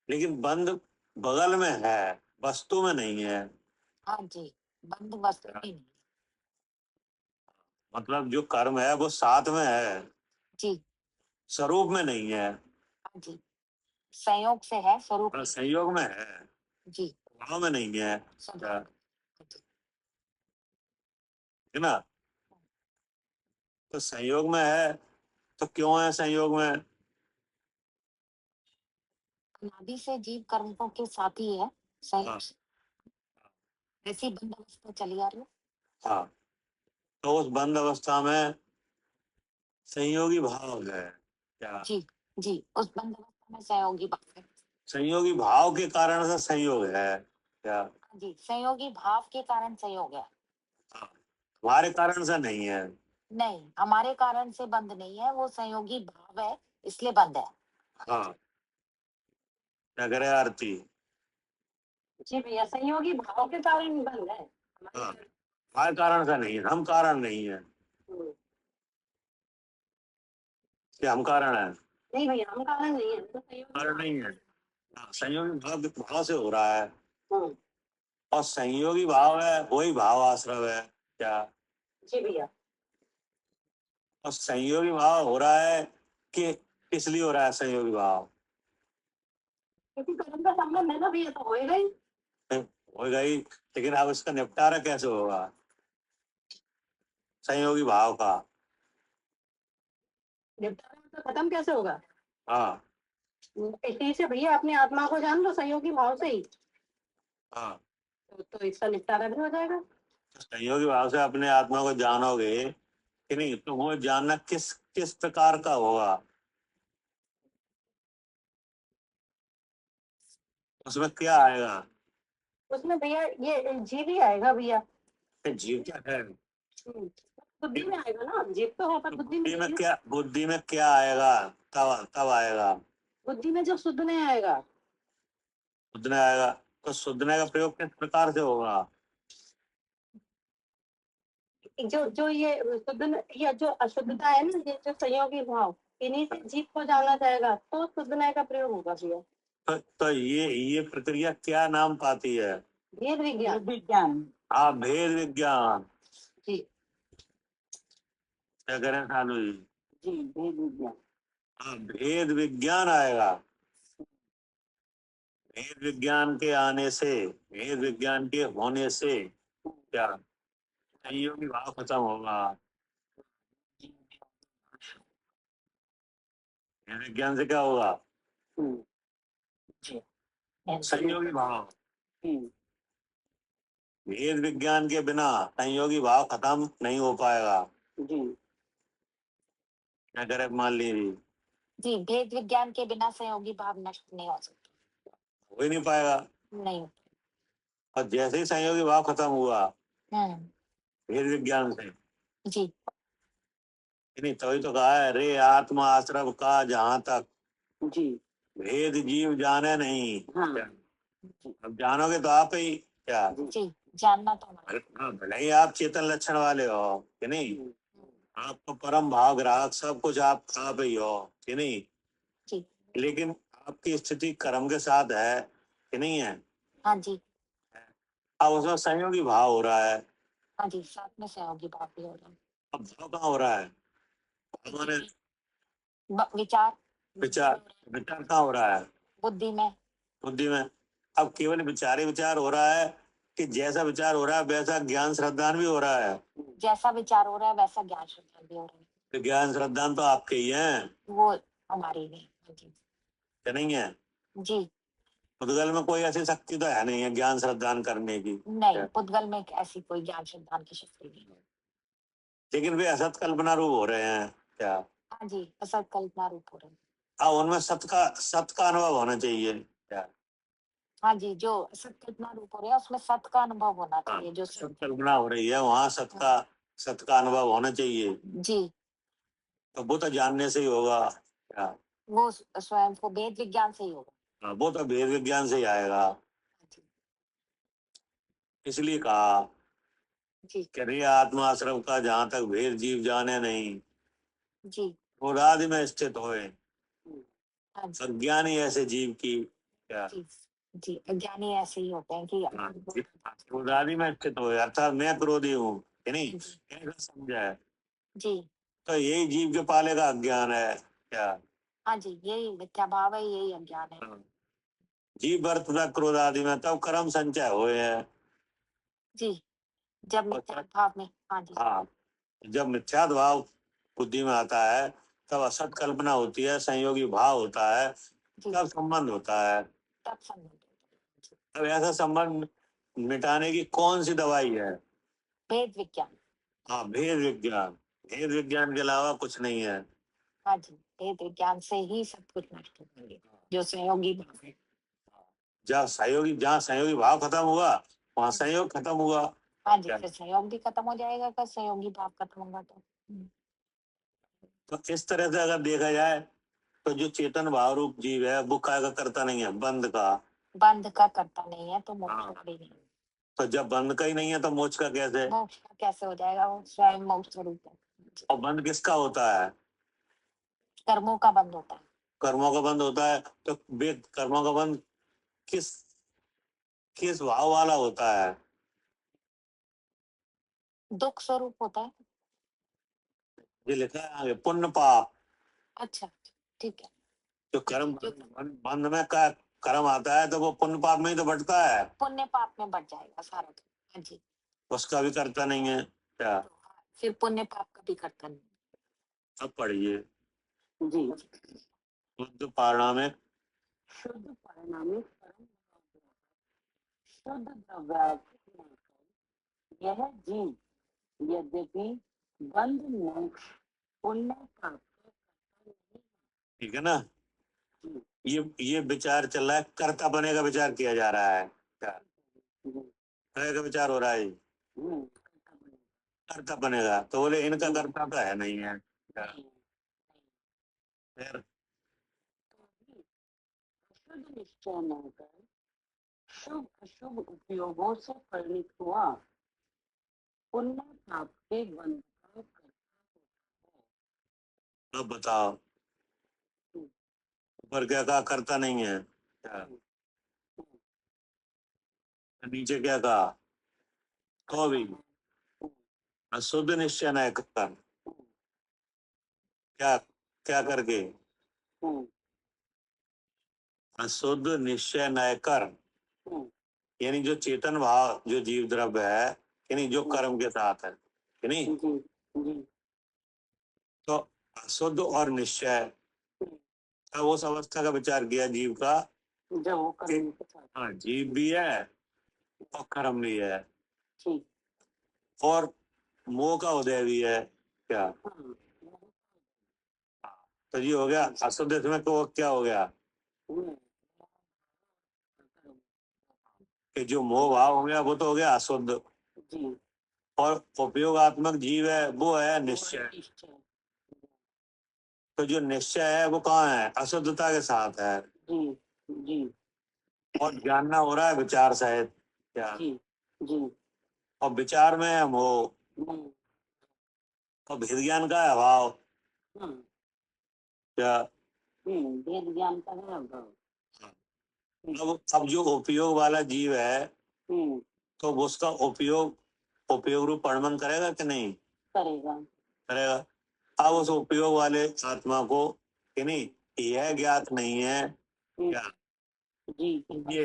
[SPEAKER 2] लेकिन बंध बगल में है, वस्तु में नहीं है।
[SPEAKER 3] हाँ जी, बंध वस्तु में नहीं।
[SPEAKER 2] मतलब जो कर्म है वो साथ में है,
[SPEAKER 3] जी,
[SPEAKER 2] स्वरूप में नहीं है।
[SPEAKER 3] हाँ जी, संयोग से है, स्वरूप
[SPEAKER 2] और
[SPEAKER 3] में
[SPEAKER 2] संयोग में है,
[SPEAKER 3] नहीं। जी,
[SPEAKER 2] भाव में नहीं है।
[SPEAKER 3] स्वभाव
[SPEAKER 2] क्या?
[SPEAKER 3] में। जी,
[SPEAKER 2] है ना, तो संयोग में है, तो क्यों है संयोग में?
[SPEAKER 3] अनादि से जीव कर्मों के साथ ही है, संयोग
[SPEAKER 2] हाँ,
[SPEAKER 3] से। ऐसी बंद अवस्था चली आ रही है।
[SPEAKER 2] हाँ, तो उस बंद अवस्था में संयोगी भाव है क्या?
[SPEAKER 3] जी जी, उस बंद अवस्था में सहयोगी भाव है।
[SPEAKER 2] संयोगी भाव के कारण से संयोग है क्या?
[SPEAKER 3] जी, संयोगी भाव के कारण संयोग है।
[SPEAKER 2] हाँ, हमारे कारण से नहीं है।
[SPEAKER 3] नहीं, हमारे कारण से बंद नहीं है, वो संयोगी भाव है, इसलिए बंद है।
[SPEAKER 2] हाँ, क्या करे आरती?
[SPEAKER 3] जी भैया, संयोगी भाव के कारण बंद है।
[SPEAKER 2] हाँ, हमारे कारण से नहीं है, हम कारण नहीं है कि हम कारण है।
[SPEAKER 3] नहीं भैया, हम कारण नहीं है, तो संयोगी
[SPEAKER 2] कारण नहीं है। हाँ, संयोगी भाव के भाव से हो रहा है,
[SPEAKER 3] हम्म,
[SPEAKER 2] और संयोगी भाव है वही भाव आश्रव है क्या?
[SPEAKER 3] जी भैया।
[SPEAKER 2] और संयोगी भाव हो रहा है कि किस लिए हो रहा है संयोगी भाव?
[SPEAKER 3] क्योंकि कर्म का संबंध है ना भैया, तो होएगा ही।
[SPEAKER 2] होगा ही, लेकिन अब इसका निपटारा कैसे होगा संयोगी भाव का?
[SPEAKER 3] निपटारा तो खत्म कैसे होगा?
[SPEAKER 2] हाँ
[SPEAKER 3] इसी से भैया अपनी आत्मा को जान लो संयोगी भाव से ही,
[SPEAKER 2] हाँ,
[SPEAKER 3] तो इसका निपटारा भी हो जाएगा।
[SPEAKER 2] तो संयोगी भाव से अपने आत्मा को जानोगे कि नहीं, तो वो जानना किस किस प्रकार का होगा? उसमें क्या आएगा?
[SPEAKER 3] उसमें भैया ये जीव ही आएगा भैया।
[SPEAKER 2] कि जीव क्या है?
[SPEAKER 3] बुद्धि में आएगा ना, जीव तो है पर बुद्धि में
[SPEAKER 2] बुद्धि में
[SPEAKER 3] नहीं है।
[SPEAKER 2] क्या, बुद्धि में क्या आएगा? तब तब आएगा,
[SPEAKER 3] बुद्धि में जब शुद्ध नहीं आएगा।
[SPEAKER 2] शुद्धने आएगा। तो शुद्धने का प्रयोग किस प्रकार से होगा?
[SPEAKER 3] जो ये शुद्ध या जो अशुद्धता है ना, ये जो संयोगी भाव, इन्हीं से जीव को जाना जाएगा, तो शुद्ध न्याय का प्रयोग होगा भैया।
[SPEAKER 2] तो ये प्रक्रिया क्या नाम पाती है?
[SPEAKER 3] भेद विज्ञान। विज्ञान।
[SPEAKER 2] हाँ, भेद विज्ञान।
[SPEAKER 3] जी
[SPEAKER 2] क्या करें सानू जी?
[SPEAKER 3] जी, भेद विज्ञान।
[SPEAKER 2] हाँ, भेद विज्ञान आएगा। भेद विज्ञान के आने से, भेद विज्ञान के होने से क्या संयोगी भाव खत्म होगा? भेद विज्ञान से क्या होगा?
[SPEAKER 3] जी,
[SPEAKER 2] संयोगी भाव।
[SPEAKER 3] हम्म,
[SPEAKER 2] भेद विज्ञान के बिना संयोगी भाव खत्म नहीं हो पाएगा।
[SPEAKER 3] जी
[SPEAKER 2] क्या करे मान लीजिए,
[SPEAKER 3] जी, भेद विज्ञान के बिना संयोगी भाव नष्ट नहीं हो सकता।
[SPEAKER 2] हो ही नहीं पाएगा।
[SPEAKER 3] नहीं।
[SPEAKER 2] और जैसे ही संयोगी भाव खत्म हुआ
[SPEAKER 3] हम्म,
[SPEAKER 2] भेद विज्ञान से,
[SPEAKER 3] जी
[SPEAKER 2] नहीं तभी तो कहा है रे आत्मा आश्रव का जहां तक
[SPEAKER 3] जी,
[SPEAKER 2] भेद जीव जाने नहीं।
[SPEAKER 3] हाँ
[SPEAKER 2] क्या? अब जानोगे तो आप ही क्या?
[SPEAKER 3] जी, जानना तो हमारा।
[SPEAKER 2] हाँ, भले ही आप चेतन लक्षण वाले हो कि नहीं, आपको परम भाव ग्राहक सब कुछ आप ही हो कि नहीं,
[SPEAKER 3] जी
[SPEAKER 2] लेकिन आपकी स्थिति कर्म के साथ है कि नहीं है?
[SPEAKER 3] हाँ जी,
[SPEAKER 2] अब उसमें संयोगी भाव हो रहा है।
[SPEAKER 3] हाँ जी, साथ में सहयोगी भाव भी हो रहा है।
[SPEAKER 2] अब भाव कहाँ हो रहा है? भाव माने
[SPEAKER 3] विचार।
[SPEAKER 2] विचार। विचार कहाँ हो रहा है?
[SPEAKER 3] बुद्धि में।
[SPEAKER 2] बुद्धि में। अब केवल विचार ही विचार हो रहा है कि जैसा विचार हो रहा है वैसा ज्ञान श्रद्धान भी हो रहा है?
[SPEAKER 3] जैसा विचार हो रहा है वैसा ज्ञान श्रद्धा भी हो रहा है।
[SPEAKER 2] तो ज्ञान श्रद्धान तो आपके ही हैं
[SPEAKER 3] वो हमारी नहीं। जी
[SPEAKER 2] कि नहीं है?
[SPEAKER 3] जी,
[SPEAKER 2] पुद्गल में कोई ऐसी शक्ति तो है नहीं है ज्ञान श्रद्धान करने की।
[SPEAKER 3] नहीं, पुद्गल में ऐसी कोई ज्ञान श्रद्धा की शक्ति नहीं है।
[SPEAKER 2] लेकिन वे असत कल्पना रूप हो रहे हैं क्या?
[SPEAKER 3] हाँ जी, असत कल्पना रूप हो रहे हैं।
[SPEAKER 2] हाँ, उनमें सत का अनुभव होना चाहिए क्या?
[SPEAKER 3] हाँ जी, जो असत कल्पना रूप हो रहे हैं उसमें सत का अनुभव होना
[SPEAKER 2] हाँ,
[SPEAKER 3] चाहिए। जो
[SPEAKER 2] सत कल्पना हो रही है वहाँ सत का अनुभव होना चाहिए।
[SPEAKER 3] जी,
[SPEAKER 2] तो वो तो जानने से ही होगा क्या?
[SPEAKER 3] वो स्वयं को वेद विज्ञान से ही होगा।
[SPEAKER 2] हाँ, वो तो भेद विज्ञान से ही आएगा।
[SPEAKER 3] जी
[SPEAKER 2] इसलिए कहा
[SPEAKER 3] जी
[SPEAKER 2] कि रे आत्माश्रम का जहाँ तक भेद जीव जाने नहीं,
[SPEAKER 3] जी,
[SPEAKER 2] गोदादि में स्थित होए
[SPEAKER 3] हाँ जी
[SPEAKER 2] अज्ञानी ऐसे जीव की क्या?
[SPEAKER 3] जी जी, अज्ञानी ऐसे ही होते हैं कि
[SPEAKER 2] हाँ, गोदादि में स्थित होए अर्थात मैं क्रोधी हूँ कि नहीं,
[SPEAKER 3] जी
[SPEAKER 2] ऐसा समझा है।
[SPEAKER 3] जी,
[SPEAKER 2] तो यही जीव के पाले का अज्ञान है क्या?
[SPEAKER 3] हाँ जी, यही मिथ्या भाव है, यही अज्ञान है।
[SPEAKER 2] हाँ, जीव बर्तदा क्रोध आदि में तब कर्म संचय हुए हैं।
[SPEAKER 3] जी, जब मिथ्या भाव में। हाँ जी
[SPEAKER 2] हाँ, जब मिथ्यात्व भाव बुद्धि में आता है तब असत कल्पना होती है, संयोगी भाव होता है,
[SPEAKER 3] जी,
[SPEAKER 2] तब संबंध होता है।
[SPEAKER 3] तब संबंध होता है।
[SPEAKER 2] अब ऐसा संबंध मिटाने की कौन सी दवाई है?
[SPEAKER 3] भेद विज्ञान।
[SPEAKER 2] हाँ, भेद विज्ञान। भेद विज्ञान के अलावा कुछ नहीं है।
[SPEAKER 3] हाँ जी, भेद विज्ञान से ही सब कुछ नष्ट हो जाएंगे, जो सहयोगी भाव है।
[SPEAKER 2] जहाँ सहयोगी भाव खत्म हुआ वहां संयोग खत्म हुआ।
[SPEAKER 3] हाँ जी,
[SPEAKER 2] क्या?
[SPEAKER 3] फिर सहयोग भी खत्म हो जाएगा, अगर सहयोगी भाव खत्म होगा तो।
[SPEAKER 2] तो इस तरह से अगर देखा जाए तो जो चेतन भाव रूप जीव है वो काय का करता नहीं है, बंद का।
[SPEAKER 3] बंध का करता नहीं है तो मोक्ष
[SPEAKER 2] हाँ।
[SPEAKER 3] का भी नहीं।
[SPEAKER 2] तो जब बंद का ही नहीं है तो मोक्ष का कैसे?
[SPEAKER 3] मोक्ष का कैसे हो जाएगा, वो स्वयं मोक्ष स्वरूप है।
[SPEAKER 2] और बंद किसका होता है?
[SPEAKER 3] कर्मों का बंध होता है।
[SPEAKER 2] कर्मों का बंद होता है। तो वेद कर्मों का बंद किस किस भाव वाला होता है?
[SPEAKER 3] दुख स्वरूप होता है।
[SPEAKER 2] ये लिखा है आगे, पुण्य पाप।
[SPEAKER 3] अच्छा, ठीक है।
[SPEAKER 2] जो कर्म बंध में का कर्म आता है तो वो पुण्य पाप में ही तो बढ़ता है।
[SPEAKER 3] पुण्य पाप में बढ़ जाएगा सारा। हाँ जी,
[SPEAKER 2] उसका भी करता नहीं है क्या?
[SPEAKER 3] तो फिर पुण्य पाप का भी करता नहीं।
[SPEAKER 2] अब पढ़िए।
[SPEAKER 1] जी।
[SPEAKER 2] शुद्ध पारणामिक
[SPEAKER 1] शुद्ध परिणामिक परम शुद्ध द्रव्यात्मक होकर यह जीव यद्यपि बंध मोक्ष पुण्य पाप का कर्ता नहीं
[SPEAKER 2] ठीक है ना?
[SPEAKER 1] जी।
[SPEAKER 2] ये विचार चल रहा है, कर्ता बने का विचार किया जा रहा है क्या?
[SPEAKER 1] जी।
[SPEAKER 2] करे का विचार हो रहा है।
[SPEAKER 1] कर्ता बनेगा।
[SPEAKER 2] कर्ता बनेगा तो बोले इनका कर्ता तो है नहीं है क्या?
[SPEAKER 1] नहीं,
[SPEAKER 2] फिर
[SPEAKER 1] तो भी अशुद्ध निश्चय न कर शुभ अशुभ उपयोगों से परिणित हुआ पुण्य पाप के बंध का कर्ता होता है।
[SPEAKER 2] अब बताओ, ऊपर क्या कहा? कर्ता नहीं है क्या? नीचे क्या कहा? तो भी अशुद्ध निश्चय न कर। क्या क्या करके? अशुद्ध निश्चय न कर, यानी जो चेतन भाव जो जीव द्रव्य है, यानी जो कर्म के साथ है, यानी
[SPEAKER 1] जी जी
[SPEAKER 2] तो अशुद्ध और निश्चय का उस अवस्था का विचार किया जीव का।
[SPEAKER 1] जब वो कर्म के साथ
[SPEAKER 2] हाँ, जीव भी है और कर्म भी है
[SPEAKER 1] ठीक।
[SPEAKER 2] और मोह का उदय भी है क्या?
[SPEAKER 1] हाँ,
[SPEAKER 2] तो ये हो गया अशुद्ध। इसमें तो क्या हो गया कि जो मोह भाव हो गया वो तो हो गया अशुद्ध,
[SPEAKER 1] जी।
[SPEAKER 2] और उपयोगात्मक जीव है वो है निश्चय।
[SPEAKER 1] निश्चय।
[SPEAKER 2] तो जो निश्चय है वो कहाँ है? अशुद्धता के साथ है।
[SPEAKER 1] जी जी
[SPEAKER 2] और जानना हो रहा है विचार सहित क्या?
[SPEAKER 1] जी जी
[SPEAKER 2] और विचार में है मोह,
[SPEAKER 1] हम्म,
[SPEAKER 2] और भेद ज्ञान का है अभाव
[SPEAKER 1] हाँ,
[SPEAKER 2] क्या?
[SPEAKER 1] भेद ज्ञान का है अभाव।
[SPEAKER 2] अब जो उपयोग वाला जीव है
[SPEAKER 1] हम्म,
[SPEAKER 2] तो उसका उपयोग रूप परिणमन करेगा कि नहीं
[SPEAKER 1] करेगा।
[SPEAKER 2] करेगा? अब उस उपयोग वाले आत्मा को कि नहीं यह ज्ञात नहीं है क्या?
[SPEAKER 1] जी
[SPEAKER 2] ये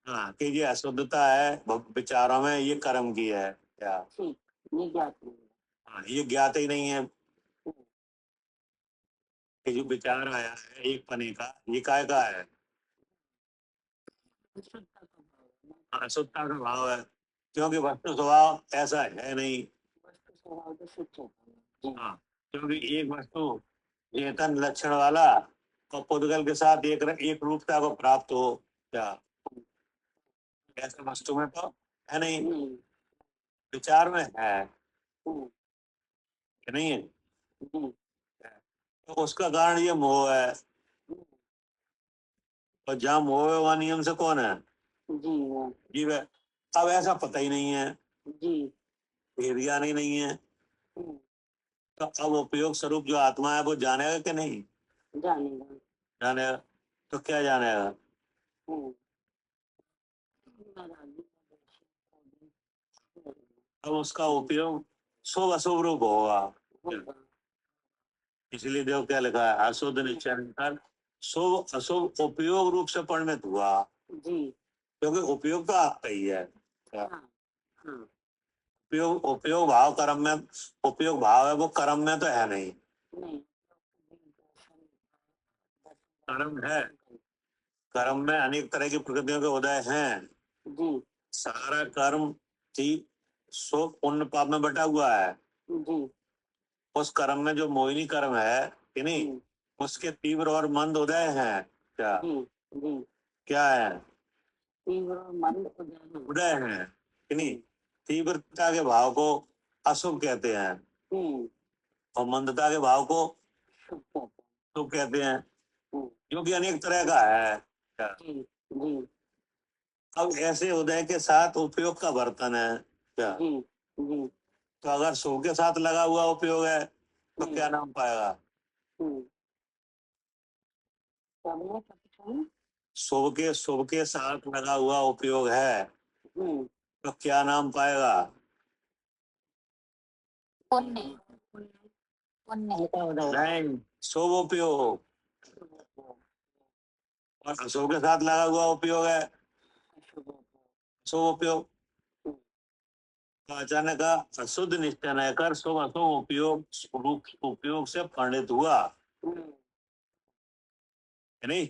[SPEAKER 2] हाँ कि ये अशुद्धता है विचारों में, ये कर्म की है क्या?
[SPEAKER 1] ठीक, ये ज्ञात नहीं है।
[SPEAKER 2] हाँ, ये ज्ञात ही नहीं है
[SPEAKER 1] हम्म,
[SPEAKER 2] कि जो विचार आया है एक पने का, ये काय का है?
[SPEAKER 1] शुद्धता का भाव है ना।
[SPEAKER 2] अशुद्धता का भाव है, क्योंकि वस्तु स्वभाव ऐसा है नहीं।
[SPEAKER 1] वस्तु स्वभाव तो शुद्ध चेतन है। जी
[SPEAKER 2] हाँ, क्योंकि एक वस्तु चेतन लक्षण वाला और पुद्गल के साथ एक रूपता को प्राप्त हो क्या? ऐसे वस्तु में तो है नहीं,
[SPEAKER 1] नहीं।
[SPEAKER 2] विचार में है
[SPEAKER 1] हम्म,
[SPEAKER 2] कि नहीं है?
[SPEAKER 1] जी
[SPEAKER 2] तो उसका कारण ये मोह है,
[SPEAKER 1] हम्म,
[SPEAKER 2] और जहाँ मोह है वहाँ नियम से कौन है?
[SPEAKER 1] जी हाँ,
[SPEAKER 2] जीव है। अब ऐसा पता ही नहीं है,
[SPEAKER 1] जी
[SPEAKER 2] भेद ज्ञान ही नहीं है,
[SPEAKER 1] हम्म,
[SPEAKER 2] तो अब उपयोग स्वरूप जो आत्मा है वो जानेगा कि नहीं
[SPEAKER 1] जानेगा।
[SPEAKER 2] जानेगा? तो क्या जानेगा?
[SPEAKER 1] हम्म, नाराजगी का दर्शन
[SPEAKER 2] अब उसका उपयोग शुभ अशुभ रूप होगा।
[SPEAKER 1] होगा।
[SPEAKER 2] इसलिए देखो क्या लिखा है, अशुद्ध निश्चय कर शुभ अशुभ उपयोग रूप से परिणत हुआ,
[SPEAKER 1] जी
[SPEAKER 2] क्योंकि उपयोग तो आपका ही है क्या?
[SPEAKER 1] हाँ हाँ
[SPEAKER 2] उपयोग भाव कर्म में, उपयोग भाव है वो कर्म में तो है नहीं,
[SPEAKER 1] नहीं।
[SPEAKER 2] कर्म है। कर्म में अनेक तरह की प्रकृतियों के उदय हैं,
[SPEAKER 1] जी
[SPEAKER 2] सारा कर्म थी सो पुण्य पाप में बटा हुआ है।
[SPEAKER 1] जी
[SPEAKER 2] उस कर्म में जो मोहिनी कर्म है कि नहीं,
[SPEAKER 1] जी
[SPEAKER 2] उसके तीव्र और मंद उदय हैं। क्या
[SPEAKER 1] जी जी
[SPEAKER 2] क्या है?
[SPEAKER 1] तीव्र और मंद उदय
[SPEAKER 2] उदय हैं कि नहीं। तीव्रता के भाव को अशुभ कहते हैं और मंदता के भाव को
[SPEAKER 1] शुभ कहते हैं।
[SPEAKER 2] शुभ कहते हैं,
[SPEAKER 1] हम्म,
[SPEAKER 2] जो कि अनेक तरह का है। क्या
[SPEAKER 1] जी जी
[SPEAKER 2] अब ऐसे उदय के साथ उपयोग का बर्तन है। क्या
[SPEAKER 1] जी जी
[SPEAKER 2] तो अगर शुभ के साथ लगा हुआ उपयोग है तो
[SPEAKER 1] हम्म,
[SPEAKER 2] क्या नाम पाएगा?
[SPEAKER 1] सबने कभी
[SPEAKER 2] शुभ के साथ लगा हुआ उपयोग है तो क्या नाम पाएगा?
[SPEAKER 3] पुण्य पुण्य
[SPEAKER 1] हल्का उदय
[SPEAKER 2] नहीं, शुभ उपयोग। और अशुभ के साथ लगा हुआ उपयोग है शुभ उपयोग। तो अचानक अशुद्ध निश्चय कर शुभ अशुभ उपयोग से परिणित हुआ है नहीं।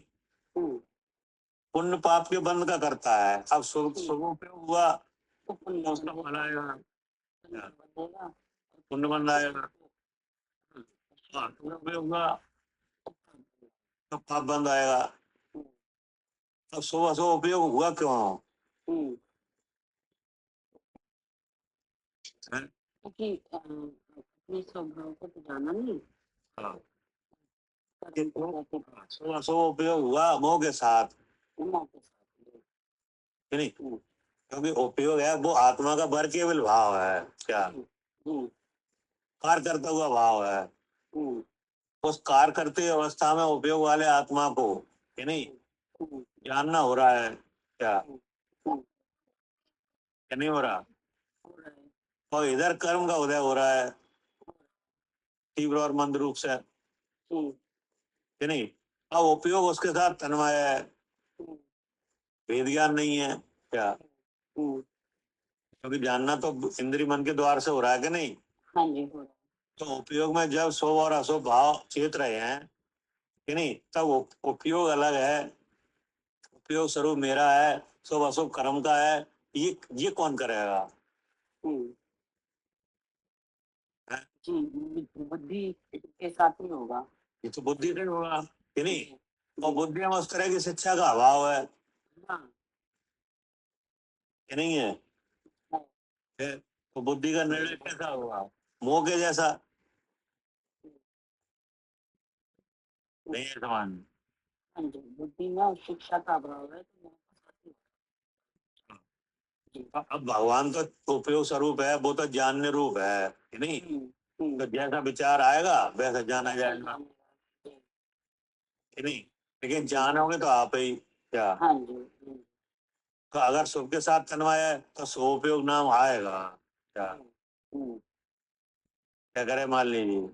[SPEAKER 2] पुण्य पाप के बंध का करता है। अब शुभ शुभ उपयोग हुआ
[SPEAKER 1] तो
[SPEAKER 2] तो उसका फल आएगा,
[SPEAKER 1] बंधेगा
[SPEAKER 2] पुण्य बंध आएगा। हाँ, शुभ उपयोग हुआ तो पाप बंध आएगा। अब शुभ अशुभ उपयोग हुआ क्यों है?
[SPEAKER 1] क्योंकि अपने स्वभाव को तो जाना नहीं
[SPEAKER 2] हाँ,
[SPEAKER 1] कर्म को कैसे
[SPEAKER 2] शुभ अशुभ उपयोग हुआ मोह के साथ
[SPEAKER 1] कर्मों के साथ
[SPEAKER 2] है नहीं। क्योंकि उपयोग है वो आत्मा का बर केवल भाव है। क्या कार्य करता हुआ भाव है। उस कार्य करते अवस्था में उपयोग वाले आत्मा को है नहीं जानना हो रहा है। क्या नहीं हो रहा? और इधर कर्म का उदय हो रहा है तीव्र और मंद रूप से है नहीं। अब उपयोग उसके साथ तन्मय है, वेद ज्ञान नहीं है। क्या क्योंकि जानना तो इंद्रिय मन के द्वार से हो रहा है कि नहीं।
[SPEAKER 1] हाँ जी हो रहा
[SPEAKER 2] तो उपयोग में जब शुभ और अशुभ भाव चेत रहे हैं कि नहीं, तब उपयोग अलग है, उपयोग स्वरूप मेरा है, शुभ अशुभ कर्म का है। ये कौन करेगा? है?
[SPEAKER 1] जी बुद्धि के साथ ही होगा
[SPEAKER 2] ये तो बुद्धि से होगा कि नहीं। और बुद्धि में उस तरह की शिक्षा का अभाव है
[SPEAKER 1] हाँ
[SPEAKER 2] कि नहीं है? है? तो बुद्धि का निर्णय कैसा होगा? मोह के जैसा नहीं है समान।
[SPEAKER 1] हाँ जी बुद्धि में शिक्षा का अभाव है तो मेरे को साथ ही
[SPEAKER 2] अब भगवान तो उपयोग स्वरूप है, वो तो जानने रूप है कि नहीं। तो जैसा विचार आएगा वैसा जाना जाएगा कि नहीं। लेकिन जानोगे तो आप ही। क्या
[SPEAKER 1] हाँ जी
[SPEAKER 2] तो अगर शुभ के साथ तन्मय है तो शुभ उपयोग नाम आएगा। क्या क्या करे मान लीजिए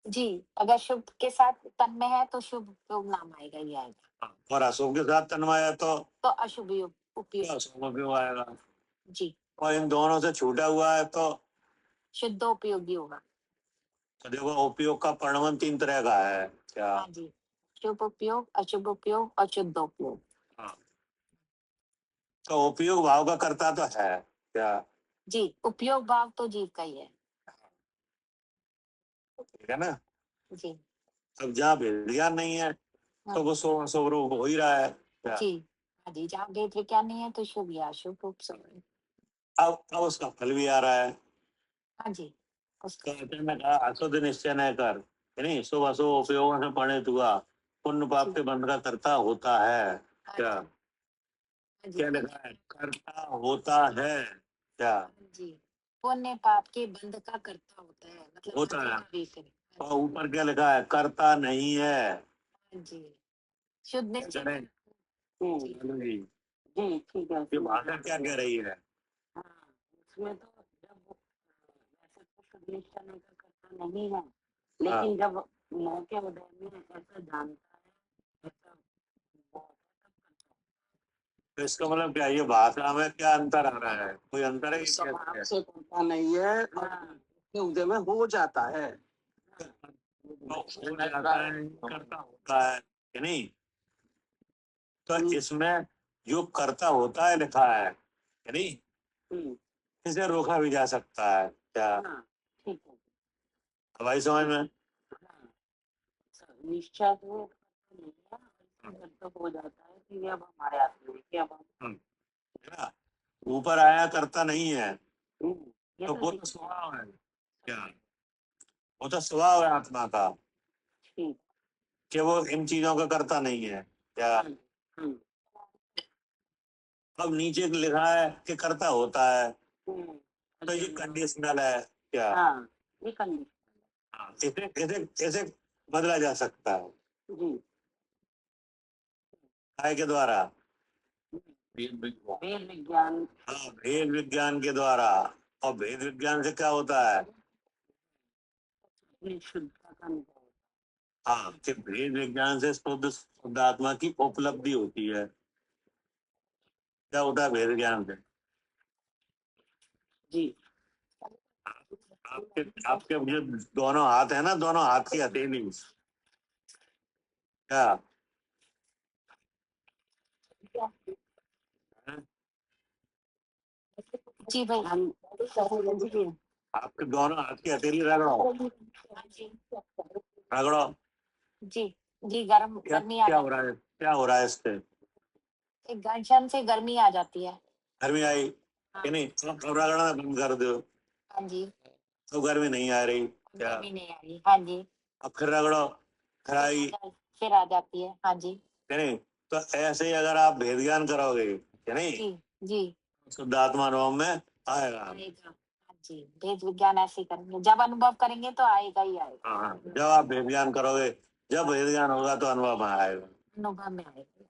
[SPEAKER 3] जी अगर शुभ के साथ तन्मय है तो शुभ उपयोग नाम आएगा ही आएगा
[SPEAKER 2] और अशुभ के साथ तन्मय है
[SPEAKER 3] तो अशुभ उपयोग
[SPEAKER 2] अशुभ उपयोग आएगा।
[SPEAKER 3] जी
[SPEAKER 2] और इन दोनों से छूटा हुआ है तो
[SPEAKER 3] शुद्ध उपयोगी होगा
[SPEAKER 2] देखो उपयोग का परिणाम 3 तरह का है। क्या
[SPEAKER 3] हाँ जी शुभ उपयोग अशुभ उपयोग और शुद्ध उपयोग
[SPEAKER 2] हाँ। तो उपयोग भाव का करता तो है। क्या
[SPEAKER 3] जी उपयोग भाव तो जीव का ही है
[SPEAKER 2] ठीक है ना।
[SPEAKER 3] जी
[SPEAKER 2] अब जहाँ भेद ज्ञान नहीं है तो वो शुभ रूप हो ही रहा है। क्या
[SPEAKER 3] जी हाँ जी जहाँ भेद विज्ञान नहीं है तो शुभ या अशुभ रूप से
[SPEAKER 2] अब उसका फल भी आ रहा है।
[SPEAKER 3] हाँ जी
[SPEAKER 2] तो
[SPEAKER 3] उसका
[SPEAKER 2] मैंने कहा अशुद्ध निश्चय न कर है नहीं, शुभ अशुभ उपयोगों से परिणित हुआ पुण्य पाप के बंध का करता होता है।
[SPEAKER 3] हाँ
[SPEAKER 2] क्या
[SPEAKER 3] जी
[SPEAKER 2] क्या लिखा है? करता होता है। क्या
[SPEAKER 3] जी पुण्य पाप के बंध का करता होता है मतलब
[SPEAKER 2] होता
[SPEAKER 3] बंधे
[SPEAKER 2] है।
[SPEAKER 3] का भी करे
[SPEAKER 2] और ऊपर क्या लिखा है? करता नहीं है।
[SPEAKER 3] हाँ जी शुद्ध निश्चय
[SPEAKER 2] करें
[SPEAKER 3] जी
[SPEAKER 2] जी।
[SPEAKER 1] जी ठीक है
[SPEAKER 2] ये भाषा क्या कह रही है?
[SPEAKER 1] हाँ उसमें तो जब वैसे तो शुद्ध निष्ठा नहीं का करता नहीं है लेकिन जब मौके उदय में ऐसा जानता है ऐसा वो
[SPEAKER 2] तो इसका मतलब क्या, ये भाषा में क्या अंतर आ रहा है? कोई अंतर है कि
[SPEAKER 1] स्वभाव
[SPEAKER 2] कैसे?
[SPEAKER 1] से करता नहीं है और उसके उदय में हो जाता है
[SPEAKER 2] तो हो जाता है, करता होता है कि नहीं। तो इसमें जो कर्ता होता है लिखा है, यानी
[SPEAKER 1] हम्म,
[SPEAKER 2] इसे रोका भी जा सकता है क्या?
[SPEAKER 1] हाँ ठीक है।
[SPEAKER 2] हवाई समझ में?
[SPEAKER 1] हाँ, निश्चय तो मतलब हो जाता है कि ये अब हमारे हाथ में है कि अब हम
[SPEAKER 2] है ना, ऊपर आया करता नहीं है,
[SPEAKER 1] ये
[SPEAKER 2] तो वो
[SPEAKER 1] ठीक
[SPEAKER 2] तो स्वभाव है क्या? वो तो स्वभाव है आत्मा का
[SPEAKER 1] ठीक।
[SPEAKER 2] कि वो इन चीजों का करता नहीं है क्या?
[SPEAKER 1] हाँ, हाँ,
[SPEAKER 2] अब नीचे लिखा है कि करता होता है,
[SPEAKER 1] हम्म,
[SPEAKER 2] तो ये कंडीशनल है क्या?
[SPEAKER 1] हाँ ये कंडीशन
[SPEAKER 2] हाँ, इसे इसे इसे बदला जा सकता है
[SPEAKER 1] जी।
[SPEAKER 2] काय के द्वारा?
[SPEAKER 1] वेद विज्ञान
[SPEAKER 2] हाँ, भेद विज्ञान के द्वारा। और भेद विज्ञान से क्या होता है?
[SPEAKER 1] अपनी शुद्धता का अनुभव।
[SPEAKER 2] हाँ, कि भेद विज्ञान से शुद्ध शुद्ध आत्मा की उपलब्धि होती है। क्या होता है भेद ज्ञान से?
[SPEAKER 1] जी।
[SPEAKER 2] आपके आपके जो दोनों हाथ है ना, दोनों हाथ की हथेली, क्या
[SPEAKER 3] जी भाई।
[SPEAKER 1] हम
[SPEAKER 2] आपके दोनों हाथ की हथेली रगड़ो, रगड़ो।
[SPEAKER 3] जी जी, गर्म
[SPEAKER 2] क्या
[SPEAKER 3] गर्मी आ
[SPEAKER 2] क्या हो
[SPEAKER 3] जाती
[SPEAKER 2] रहा है? क्या हो रहा है इससे?
[SPEAKER 3] है, एक घर्षण से गर्मी आ जाती है।
[SPEAKER 2] गर्मी आई
[SPEAKER 3] हाँ,
[SPEAKER 2] कि नहीं? अब रगड़ना बंद कर दो,
[SPEAKER 3] हाँ जी,
[SPEAKER 2] तो गर्मी नहीं आ रही क्या?
[SPEAKER 3] गर्मी नहीं आ रही। हाँ जी,
[SPEAKER 2] अब फिर रगड़ो, फिर आई
[SPEAKER 3] फिर आ जाती है। हाँ जी,
[SPEAKER 2] कि नहीं? तो ऐसे ही अगर आप भेद ज्ञान करोगे कि नहीं,
[SPEAKER 3] जी जी,
[SPEAKER 2] शुद्ध आत्मा अनुभव में आएगा।
[SPEAKER 3] आएगा। हाँ जी, भेद विज्ञान ऐसे ही करेंगे, जब अनुभव करेंगे तो आएगा ही आएगा।
[SPEAKER 2] हाँ, जब आप भेद ज्ञान करोगे, जब भेद ज्ञान होगा तो अनुभव में आएगा
[SPEAKER 3] अनुभव में आएगा।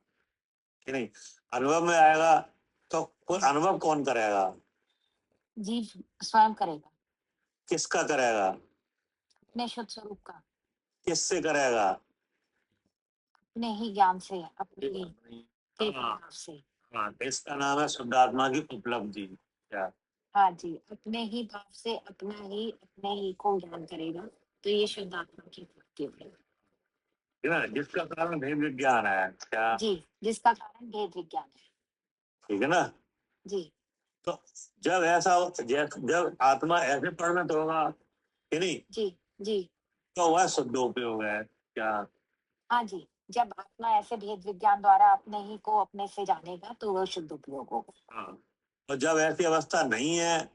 [SPEAKER 2] कि नहीं? अनुभव में आएगा तो कोई अनुभव कौन करेगा?
[SPEAKER 3] जीव स्वयं करेगा,
[SPEAKER 2] किसका करेगा?
[SPEAKER 3] अपने शुद्ध स्वरूप का,
[SPEAKER 2] किससे करेगा?
[SPEAKER 3] अपने ही ज्ञान से, अपने ही के
[SPEAKER 2] हाँ,
[SPEAKER 3] प्रभाव से।
[SPEAKER 2] हाँ, तो इसका नाम है शुद्ध आत्मा की उपलब्धि क्या?
[SPEAKER 3] हाँ जी, अपने ही भाव से अपने ही को ज्ञान करेगा, तो ये शुद्ध आत्मा की प्राप्ति होगी।
[SPEAKER 2] है ना, जिसका कारण भेद विज्ञान है क्या?
[SPEAKER 3] जी, जिसका कारण भेद विज्ञान है।
[SPEAKER 2] ठीक है ना?
[SPEAKER 3] जी
[SPEAKER 2] तो जब ऐसा हो, जब आत्मा ऐसे परिणत होगा कि नहीं,
[SPEAKER 3] जी जी,
[SPEAKER 2] तो वह शुद्ध उपयोग है क्या?
[SPEAKER 3] हाँ जी, जब आत्मा ऐसे भेद विज्ञान द्वारा अपने ही को अपने से जानेगा तो वह शुद्ध उपयोग होगा।
[SPEAKER 2] हाँ, और जब ऐसी अवस्था नहीं है,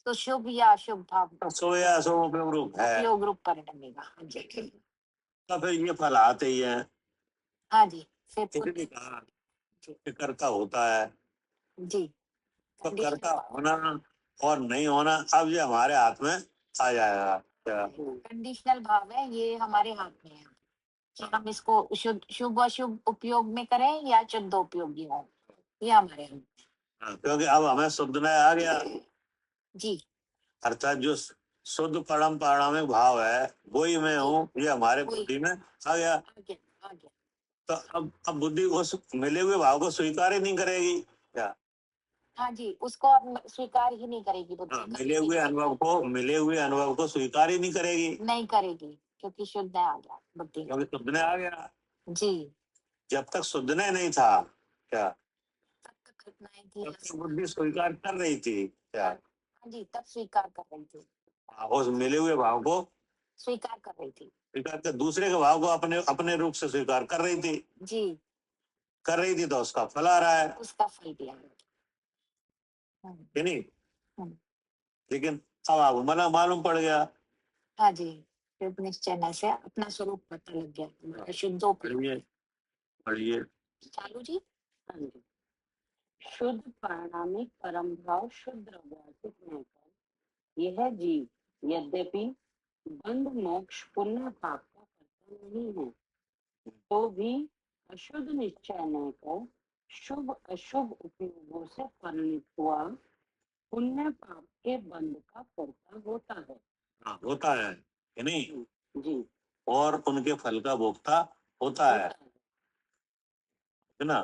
[SPEAKER 3] तो शुभ या अशुभ भाव
[SPEAKER 2] तो सो या सो उपयोग रूप है,
[SPEAKER 3] उपयोग रूप परिणमेगा। हाँ जी,
[SPEAKER 2] तो फिर ये फल आते ही है।
[SPEAKER 3] हाँ जी, फिर
[SPEAKER 2] इसलिए कहा
[SPEAKER 3] जी
[SPEAKER 2] कि कर्ता होता है,
[SPEAKER 3] जी,
[SPEAKER 2] तो कर्ता
[SPEAKER 3] कंडीशनल
[SPEAKER 2] होना और नहीं होना अब ये हमारे हाथ में आ जाएगा क्या?
[SPEAKER 3] कंडीशनल भाव है, ये हमारे हाथ में है कि हम इसको शुभ अशुभ उपयोग में करें या शुद्ध उपयोगी हो, ये हमारे हाथ में।
[SPEAKER 2] हाँ, क्योंकि अब हमें शुद्ध न्याय आ गया,
[SPEAKER 3] जी
[SPEAKER 2] अर्थात जो शुद्ध परम पारमाणिक भाव है वही मैं हूँ, ये हमारे
[SPEAKER 3] वही।
[SPEAKER 2] बुद्धि में आ गया।
[SPEAKER 3] आ गया, आ गया।
[SPEAKER 2] तो अब बुद्धि उस मिले हुए भाव को स्वीकार ही नहीं करेगी क्या?
[SPEAKER 3] हाँ जी, उसको अब स्वीकार ही नहीं करेगी बुद्धि,
[SPEAKER 2] हाँ,
[SPEAKER 3] कभी भी
[SPEAKER 2] मिले हुए अनुभव को स्वीकार ही नहीं करेगी,
[SPEAKER 3] नहीं करेगी, क्योंकि शुद्ध आ गया बुद्धि में।
[SPEAKER 2] क्योंकि शुद्ध न्याय आ गया।
[SPEAKER 3] जी,
[SPEAKER 2] जब तक शुद्ध न्याय नहीं था क्या,
[SPEAKER 3] तब तक घटनाएं थी
[SPEAKER 2] तब तक बुद्धि स्वीकार कर रही थी क्या?
[SPEAKER 3] हाँ जी, तब स्वीकार कर रही थी,
[SPEAKER 2] उस मिले हुए भाव को
[SPEAKER 3] स्वीकार कर रही थी।
[SPEAKER 2] स्वीकार कर, दूसरे के भाव को अपने अपने रूप से स्वीकार कर रही थी, तो उसका फल आ रहा है
[SPEAKER 3] उसका फल भी आ रहा है।
[SPEAKER 2] कि नहीं?
[SPEAKER 3] हम्म,
[SPEAKER 2] लेकिन अब आपको मना मालूम पड़ गया।
[SPEAKER 3] हाँ जी, फिर निश्चय से अपना स्वरूप पता लग गया, हमारा शुद्ध उपयोग।
[SPEAKER 2] पढ़िए पढ़िए।
[SPEAKER 3] चालू जी।
[SPEAKER 1] हाँ जी। शुद्ध पारणामिक परम भाव शुद्ध अव्याकृत होकर यह जीव यद्यपि बंध मोक्ष पुण्य पाप का कर्ता नहीं है, तो भी अशुद्ध निश्चय न कर शुभ अशुभ उपयोगों से परिणित हुआ पुण्य पाप के बंध का कर्ता होता है।
[SPEAKER 2] हाँ, होता है कि नहीं?
[SPEAKER 1] जी,
[SPEAKER 2] और उनके फल का भोक्ता होता है ना?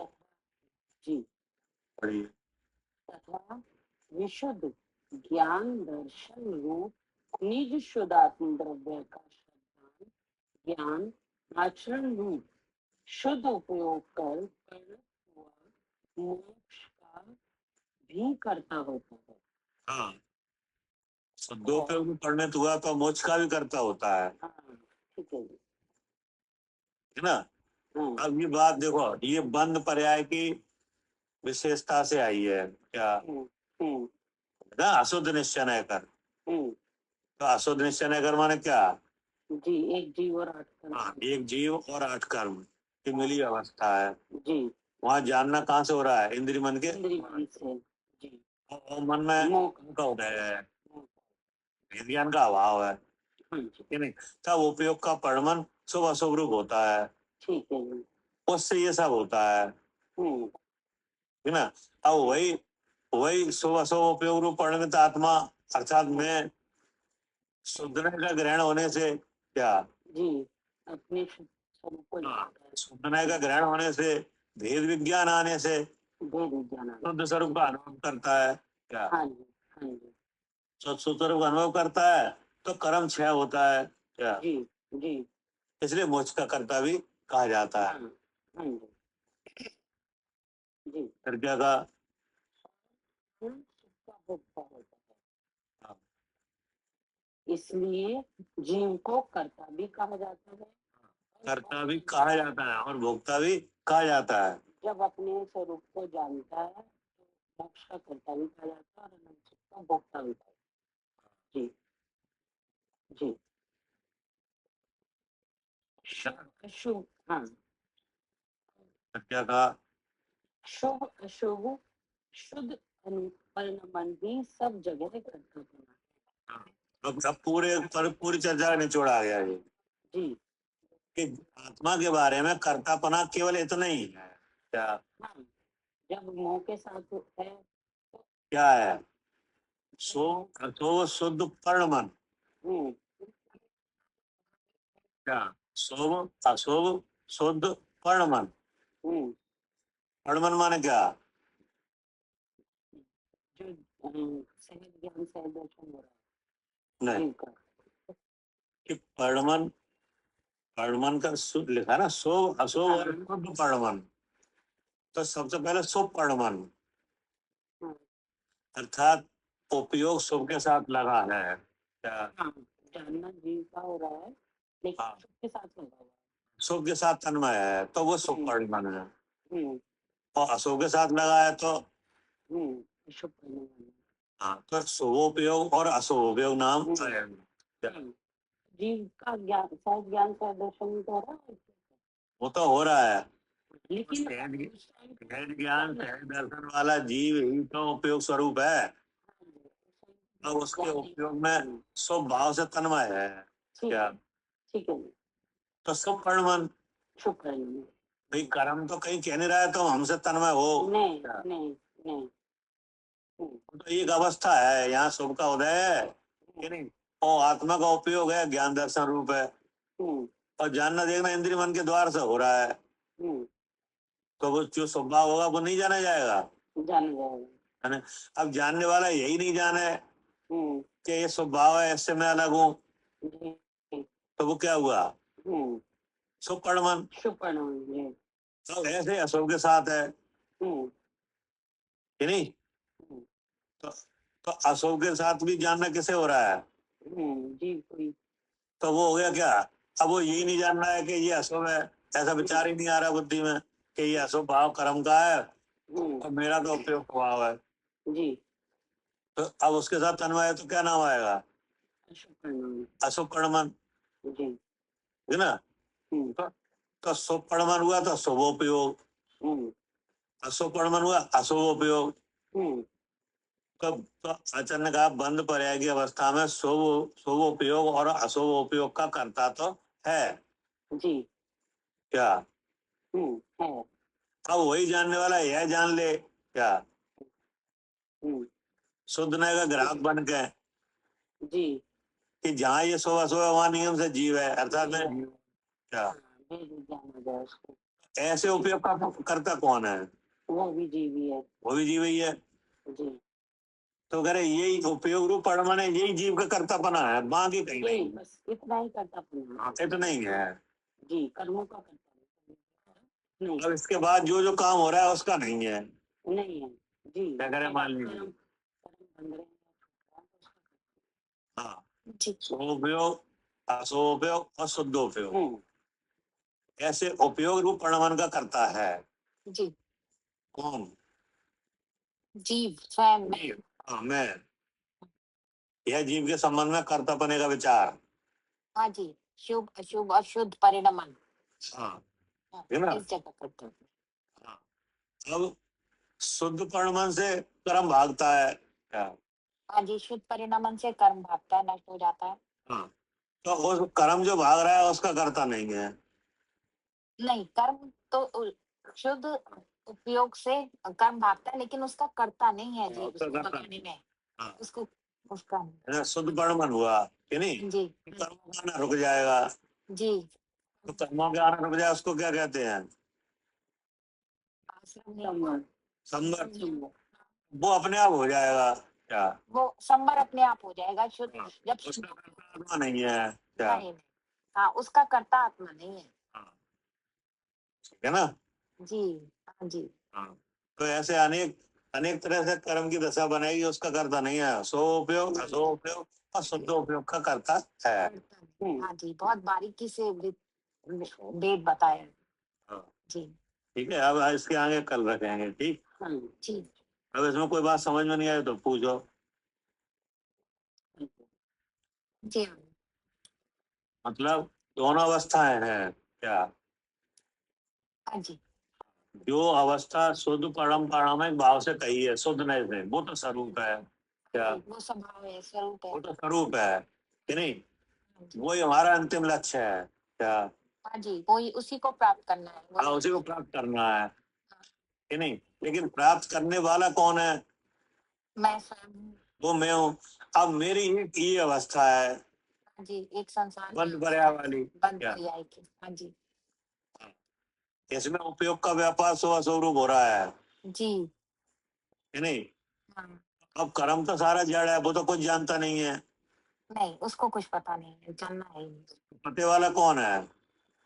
[SPEAKER 1] जी।
[SPEAKER 2] पढ़िए।
[SPEAKER 1] तथा विशुद्ध ज्ञान दर्शन रूप निज शुद्धात्म द्रव्य का श्रद्धान ज्ञान आचरण रूप शुद्ध उपयोग कर परिणत हुआ मोक्ष का भी करता होता है।
[SPEAKER 2] हाँ, शुद्धोपयोग में परिणत हुआ तो मोक्ष का भी करता होता है
[SPEAKER 1] हाँ, ठीक है जी।
[SPEAKER 2] ना।
[SPEAKER 1] हाँ,
[SPEAKER 2] अब ये बात देखो, ये बंद पर्याय की विशेषता से आई है क्या,
[SPEAKER 1] हम्म,
[SPEAKER 2] ना अशुद्ध निश्चय न कर।
[SPEAKER 1] हम्म,
[SPEAKER 2] तो अशुद्ध निश्चय न कर माने क्या,
[SPEAKER 1] जी, एक जीव और 8 कर्म।
[SPEAKER 2] हाँ, एक जीव और 8 कर्म की मिली अवस्था है।
[SPEAKER 1] जी,
[SPEAKER 2] वहाँ जानना कहाँ से हो रहा है, इंद्रिय मन के,
[SPEAKER 1] इंद्रिय मन से। जी,
[SPEAKER 2] और मन में
[SPEAKER 1] मोक्ष
[SPEAKER 2] का उदय है,
[SPEAKER 1] मोक्ष।
[SPEAKER 2] ज्ञान का अभाव है
[SPEAKER 1] हाँ जी,
[SPEAKER 2] कि नहीं। तब उपयोग का परिणाम शुभ अशुभ रूप होता है,
[SPEAKER 1] ठीक है जी।
[SPEAKER 2] उससे ये सब होता है है ना। अब वही वही शुभ अशुभ उपयोग रूप परिणमित आत्मा अर्थात में शुद्धने का ग्रहण होने से क्या,
[SPEAKER 1] जी, अपने स्वरूप को जानता है।
[SPEAKER 2] शुद्धने का ग्रहण होने से, भेद विज्ञान आने से
[SPEAKER 1] भेद विज्ञान आना।
[SPEAKER 2] शुद्ध स्वरूप का अनुभव करता है क्या,
[SPEAKER 1] हाँ जी, हाँ जी,
[SPEAKER 2] शुद्ध स्वरूप का अनुभव करता है तो कर्म क्षय होता है क्या,
[SPEAKER 1] जी, जी,
[SPEAKER 2] इसलिए मोक्ष का कर्ता भी कहा जाता है।
[SPEAKER 1] हाँ, हाँ जी, जी।
[SPEAKER 2] फिर क्या कहा,
[SPEAKER 1] सबका भोक्ता होता है,
[SPEAKER 2] हाँ,
[SPEAKER 1] इसलिए जीव को कर्ता भी कहा जाता है।
[SPEAKER 2] कर्ता भी कहा जाता है और भोक्ता भी कहा जाता है।
[SPEAKER 1] जब अपने स्वरूप को जानता है तो मोक्ष का कर्ता भी कहा जाता है और अनंत सुख का भोक्ता भी कहा जाता है। जी, जी। शुभ, हाँ,
[SPEAKER 2] फिर क्या कहा,
[SPEAKER 1] शुभ अशुभ शुद्ध परिणमन भी सब जगह कर्ता बना।
[SPEAKER 2] अब पूरी चर्चा का निचोड़ आ गया ये
[SPEAKER 1] जी,
[SPEAKER 2] कि आत्मा के बारे में कर्तापना केवल इतना ही है क्या,
[SPEAKER 1] हाँ, जब मोह के साथ है तो
[SPEAKER 2] क्या है, तो शुद्ध परिणमन
[SPEAKER 1] हम्म,
[SPEAKER 2] क्या, शुभ अशुभ शुद्ध परिणमन।
[SPEAKER 1] हम्म,
[SPEAKER 2] परिणमन माने क्या,
[SPEAKER 1] जो सहज ज्ञान सहज दर्शन हो रहा है
[SPEAKER 2] नहीं
[SPEAKER 1] जीव का।
[SPEAKER 2] कि परिणमन, परिणमन का लिखा है ना, शुभ अशुभ और शुद्ध परिणमन। तो सबसे पहले शुभ परिणमन
[SPEAKER 1] हाँ,
[SPEAKER 2] अर्थात उपयोग शुभ के साथ लगा है क्या,
[SPEAKER 1] हाँ, जानना जीव का हो रहा है लेकिन
[SPEAKER 2] हाँ,
[SPEAKER 1] सुख के साथ लगा हुआ है।
[SPEAKER 2] शुभ के साथ तन्मय है तो वो शुभ परिणमन है,
[SPEAKER 1] हम्म,
[SPEAKER 2] और अशुभ के साथ लगा है तो
[SPEAKER 1] शुभ परिणमन।
[SPEAKER 2] हाँ, तो शुभोपयोग और अशुभोपयोग नाम है।
[SPEAKER 1] जीव का ज्ञान सहज ज्ञान सहज दर्शन तो हो रहा है
[SPEAKER 2] वो तो हो रहा है,
[SPEAKER 1] लेकिन
[SPEAKER 2] सहज ज्ञान सहज दर्शन वाला जीव ही तो उपयोग स्वरूप है। अब उसके उपयोग में शुभ भाव से तन्मय है क्या,
[SPEAKER 1] ठीक है,
[SPEAKER 2] तो शुभ परिणमन।
[SPEAKER 1] शुभ परिणमन।
[SPEAKER 2] भाई कर्म तो कहीं कह नहीं रहा है तो हमसे तन्मय हो,
[SPEAKER 1] नहीं, नहीं, नहीं।
[SPEAKER 2] तो एक अवस्था है, यहाँ शुभ का उदय है कि नहीं, और आत्मा का उपयोग है, ज्ञान दर्शन रूप है, और जानना देखना इंद्रिय मन के द्वार से हो रहा है। तो वो जो स्वभाव होगा वो नहीं जाना जाएगा,
[SPEAKER 1] जाना जाएगा।
[SPEAKER 2] है ना। अब जानने वाला यही नहीं जाने कि ये स्वभाव है, इससे मैं अलग हूँ, तो वो क्या हुआ, शुभ परिणमन।
[SPEAKER 1] शुभ परिणमन।
[SPEAKER 2] तो ऐसे अशुभ के साथ है कि नहीं, तो अशुभ के साथ भी जानना किसे हो रहा है,
[SPEAKER 1] जी, कोई
[SPEAKER 2] तो वो हो गया क्या, अब वो यही नहीं जानना है कि ये अशुभ है, ऐसा विचार ही नहीं आ रहा बुद्धि में कि ये अशुभ भाव कर्म का है और मेरा तो उपयोग भाव है
[SPEAKER 1] जी।
[SPEAKER 2] तो अब उसके साथ तन्मय है तो क्या नाम आएगा,
[SPEAKER 1] अशुभ परिणमन।
[SPEAKER 2] अशुभ परिणमन
[SPEAKER 1] जी,
[SPEAKER 2] है ना। तो शुभ परिणमन हुआ तो शुभोपयोग, अशुभ परिणमन हुआ अशुभोपयोग। तो आचार्य कहा बंद पर्याय की अवस्था में शुभ उपयोग और अशुभ उपयोग का कर्ता तो है
[SPEAKER 1] जी,
[SPEAKER 2] क्या,
[SPEAKER 1] है।
[SPEAKER 2] अब वही जानने वाला यह जान ले क्या, शुद्ध नय का ग्राहक बन के
[SPEAKER 1] जी,
[SPEAKER 2] कि जहाँ ये शुभ अशुभ है वहाँ नियम से जीव है, अर्थात में क्या,
[SPEAKER 1] जाना जाए उसको।
[SPEAKER 2] ऐसे उपयोग का कर्ता कौन है,
[SPEAKER 1] वो भी जीवी है।
[SPEAKER 2] वो भी जीव ही है।
[SPEAKER 1] जी,
[SPEAKER 2] तो कह रहे यही उपयोग रूप परिणमन है, यही जीव का कर्तापना है, बाकी कहीं
[SPEAKER 1] यही
[SPEAKER 2] नहीं,
[SPEAKER 1] बस इतना ही करता अपना।
[SPEAKER 2] इतना ही है।
[SPEAKER 1] जी, कर्मों का करता नहीं।
[SPEAKER 2] अब इसके बाद जो जो काम हो रहा है उसका नहीं है,
[SPEAKER 1] नहीं है जी।
[SPEAKER 2] क्या करें मान लीजिए।
[SPEAKER 1] कर्म कर्म बन रहे हैं।
[SPEAKER 2] हाँ,
[SPEAKER 3] जी
[SPEAKER 2] स्वोपयोग, असोपयोग और शुद्धोपयोग,
[SPEAKER 1] हम्म,
[SPEAKER 2] ऐसे उपयोग रूप परिणाम का करता है
[SPEAKER 3] जी
[SPEAKER 2] कौन?
[SPEAKER 3] जीव स्वयं में।
[SPEAKER 2] हाँ, मैं। यह जीव के संबंध में कर्तव्य का विचार।
[SPEAKER 3] हाँ जी, शुभ अशुभ अशुद्ध परिणमन।
[SPEAKER 2] हाँ,
[SPEAKER 3] हाँ,
[SPEAKER 2] है ना?
[SPEAKER 3] इस जगह करते हैं।
[SPEAKER 2] हाँ, अब शुद्ध परिणाम से कर्म भागता है क्या?
[SPEAKER 3] हाँ जी, शुद्ध परिणमन से कर्म भागता है, नष्ट हो जाता है।
[SPEAKER 2] हाँ, तो उस कर्म जो भाग रहा है उसका कर्ता नहीं है।
[SPEAKER 3] नहीं, कर्म तो शुद्ध उपयोग से कर्म भागता है, लेकिन उसका कर्ता नहीं है जी,
[SPEAKER 2] उसका
[SPEAKER 3] उसको
[SPEAKER 2] कर्ता
[SPEAKER 3] बनाने में।
[SPEAKER 2] हाँ,
[SPEAKER 3] उसको उसका
[SPEAKER 2] है ना? शुद्ध परिणाम हुआ कि नहीं?
[SPEAKER 3] जी
[SPEAKER 2] कर्मों का आना रुक जाएगा।
[SPEAKER 3] जी
[SPEAKER 2] तो कर्मों के आना रुक जाए उसको क्या कहते हैं?
[SPEAKER 3] आश्रम में
[SPEAKER 1] संवर
[SPEAKER 2] संवर।
[SPEAKER 1] संवर।
[SPEAKER 2] वो अपने आप हो जाएगा क्या?
[SPEAKER 3] वो संवर अपने आप हो जाएगा शुद्ध,
[SPEAKER 2] हाँ,
[SPEAKER 3] जब शुद्ध
[SPEAKER 2] उसका कर्ता आत्मा नहीं है क्या?
[SPEAKER 3] नहीं नहीं। हाँ, उसका कर्ता आत्मा नहीं है।
[SPEAKER 2] हाँ, ठीक है ना?
[SPEAKER 3] जी हाँ जी
[SPEAKER 2] हाँ, तो ऐसे अनेक अनेक तरह से कर्म की दशा बनाएगी, उसका कर्ता नहीं है। सो उपयोग, असो उपयोग और शुद्ध उपयोग का कर्ता है।
[SPEAKER 3] कर्ता नहीं। हाँ जी, बहुत बारीकी से वेद बताया है।
[SPEAKER 2] हाँ,
[SPEAKER 3] जी
[SPEAKER 2] ठीक है। अब इसके आगे कल रखेंगे, ठीक।
[SPEAKER 1] हाँ
[SPEAKER 3] जी
[SPEAKER 2] अब इसमें कोई बात समझ में नहीं आए तो पूछो।
[SPEAKER 3] जी हाँ
[SPEAKER 2] मतलब दोनों अवस्थाएं हैं क्या?
[SPEAKER 3] हाँ जी
[SPEAKER 2] जो अवस्था शुद्ध परम पारमाणिक भाव से कही है, शुद्ध नहीं से, वो तो स्वरूप है क्या?
[SPEAKER 3] वो स्वभाव है, स्वरूप है।
[SPEAKER 2] वो तो स्वरूप है कि नहीं?
[SPEAKER 3] हाँ जी
[SPEAKER 2] वही हमारा अंतिम लक्ष्य है क्या?
[SPEAKER 3] हाँ जी, वही उसी को प्राप्त करना है,
[SPEAKER 2] हाँ,
[SPEAKER 3] वही
[SPEAKER 2] उसी को प्राप्त करना है कि नहीं? लेकिन प्राप्त करने वाला कौन है?
[SPEAKER 3] मैं स्वयं हूँ।
[SPEAKER 2] वो मैं हूँ। अब मेरी ही अवस्था है
[SPEAKER 3] हाँ जी, एक संसार
[SPEAKER 2] बंद
[SPEAKER 3] में
[SPEAKER 2] पर्या वाली
[SPEAKER 3] बंद
[SPEAKER 2] क्या?
[SPEAKER 3] पर्याय की। हाँ जी
[SPEAKER 2] इसमें उपयोग का व्यापार स्वस्वरूप हो रहा है
[SPEAKER 3] जी
[SPEAKER 2] कि नहीं?
[SPEAKER 3] हाँ।
[SPEAKER 2] अब कर्म तो सारा जड़ है, वो तो कुछ जानता नहीं है।
[SPEAKER 3] नहीं, उसको कुछ पता नहीं है, जानना है ही नहीं।
[SPEAKER 2] पते वाला कौन है?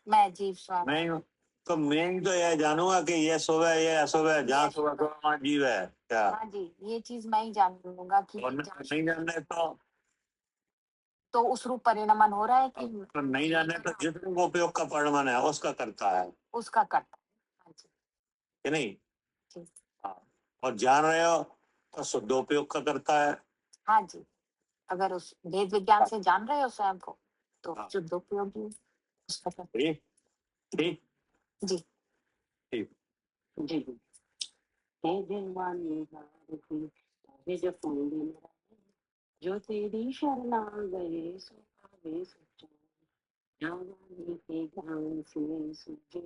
[SPEAKER 3] मैं जीव स्वयं
[SPEAKER 2] मैं ही हूँ। तो मैं ही तो यह जानूंगा कि ये शुभ है, ये अशुभ है। जहाँ शुभ अशुभ है, वहाँ जीव है क्या?
[SPEAKER 3] हाँ जी, ये चीज मैं ही जान लूंगा कि
[SPEAKER 2] और नहीं जानने
[SPEAKER 3] तो उस रूप परिणमन हो रहा है कि
[SPEAKER 2] तो नहीं जानने तो जितने को उपयोग का परिणाम है उसका करता है
[SPEAKER 3] उसका कर्ता है। हाँ जी
[SPEAKER 2] कि नहीं?
[SPEAKER 3] जी
[SPEAKER 2] हाँ, और जान रहे हो तो शुद्ध उपयोग का करता है।
[SPEAKER 3] हाँ जी, अगर उस वेद विज्ञान से जान रहे हो स्वयं को तो
[SPEAKER 2] हाँ,
[SPEAKER 3] शुद्ध उपयोगी उसका कर्ता।
[SPEAKER 2] ठीक ठीक
[SPEAKER 3] जी
[SPEAKER 2] ठीक।
[SPEAKER 1] जी जी। हे दिलवानी हार थी तारे जपूंगी जो तेरी शरणा गए सो पावे सच्चा जावानी के ज्ञान से सूझे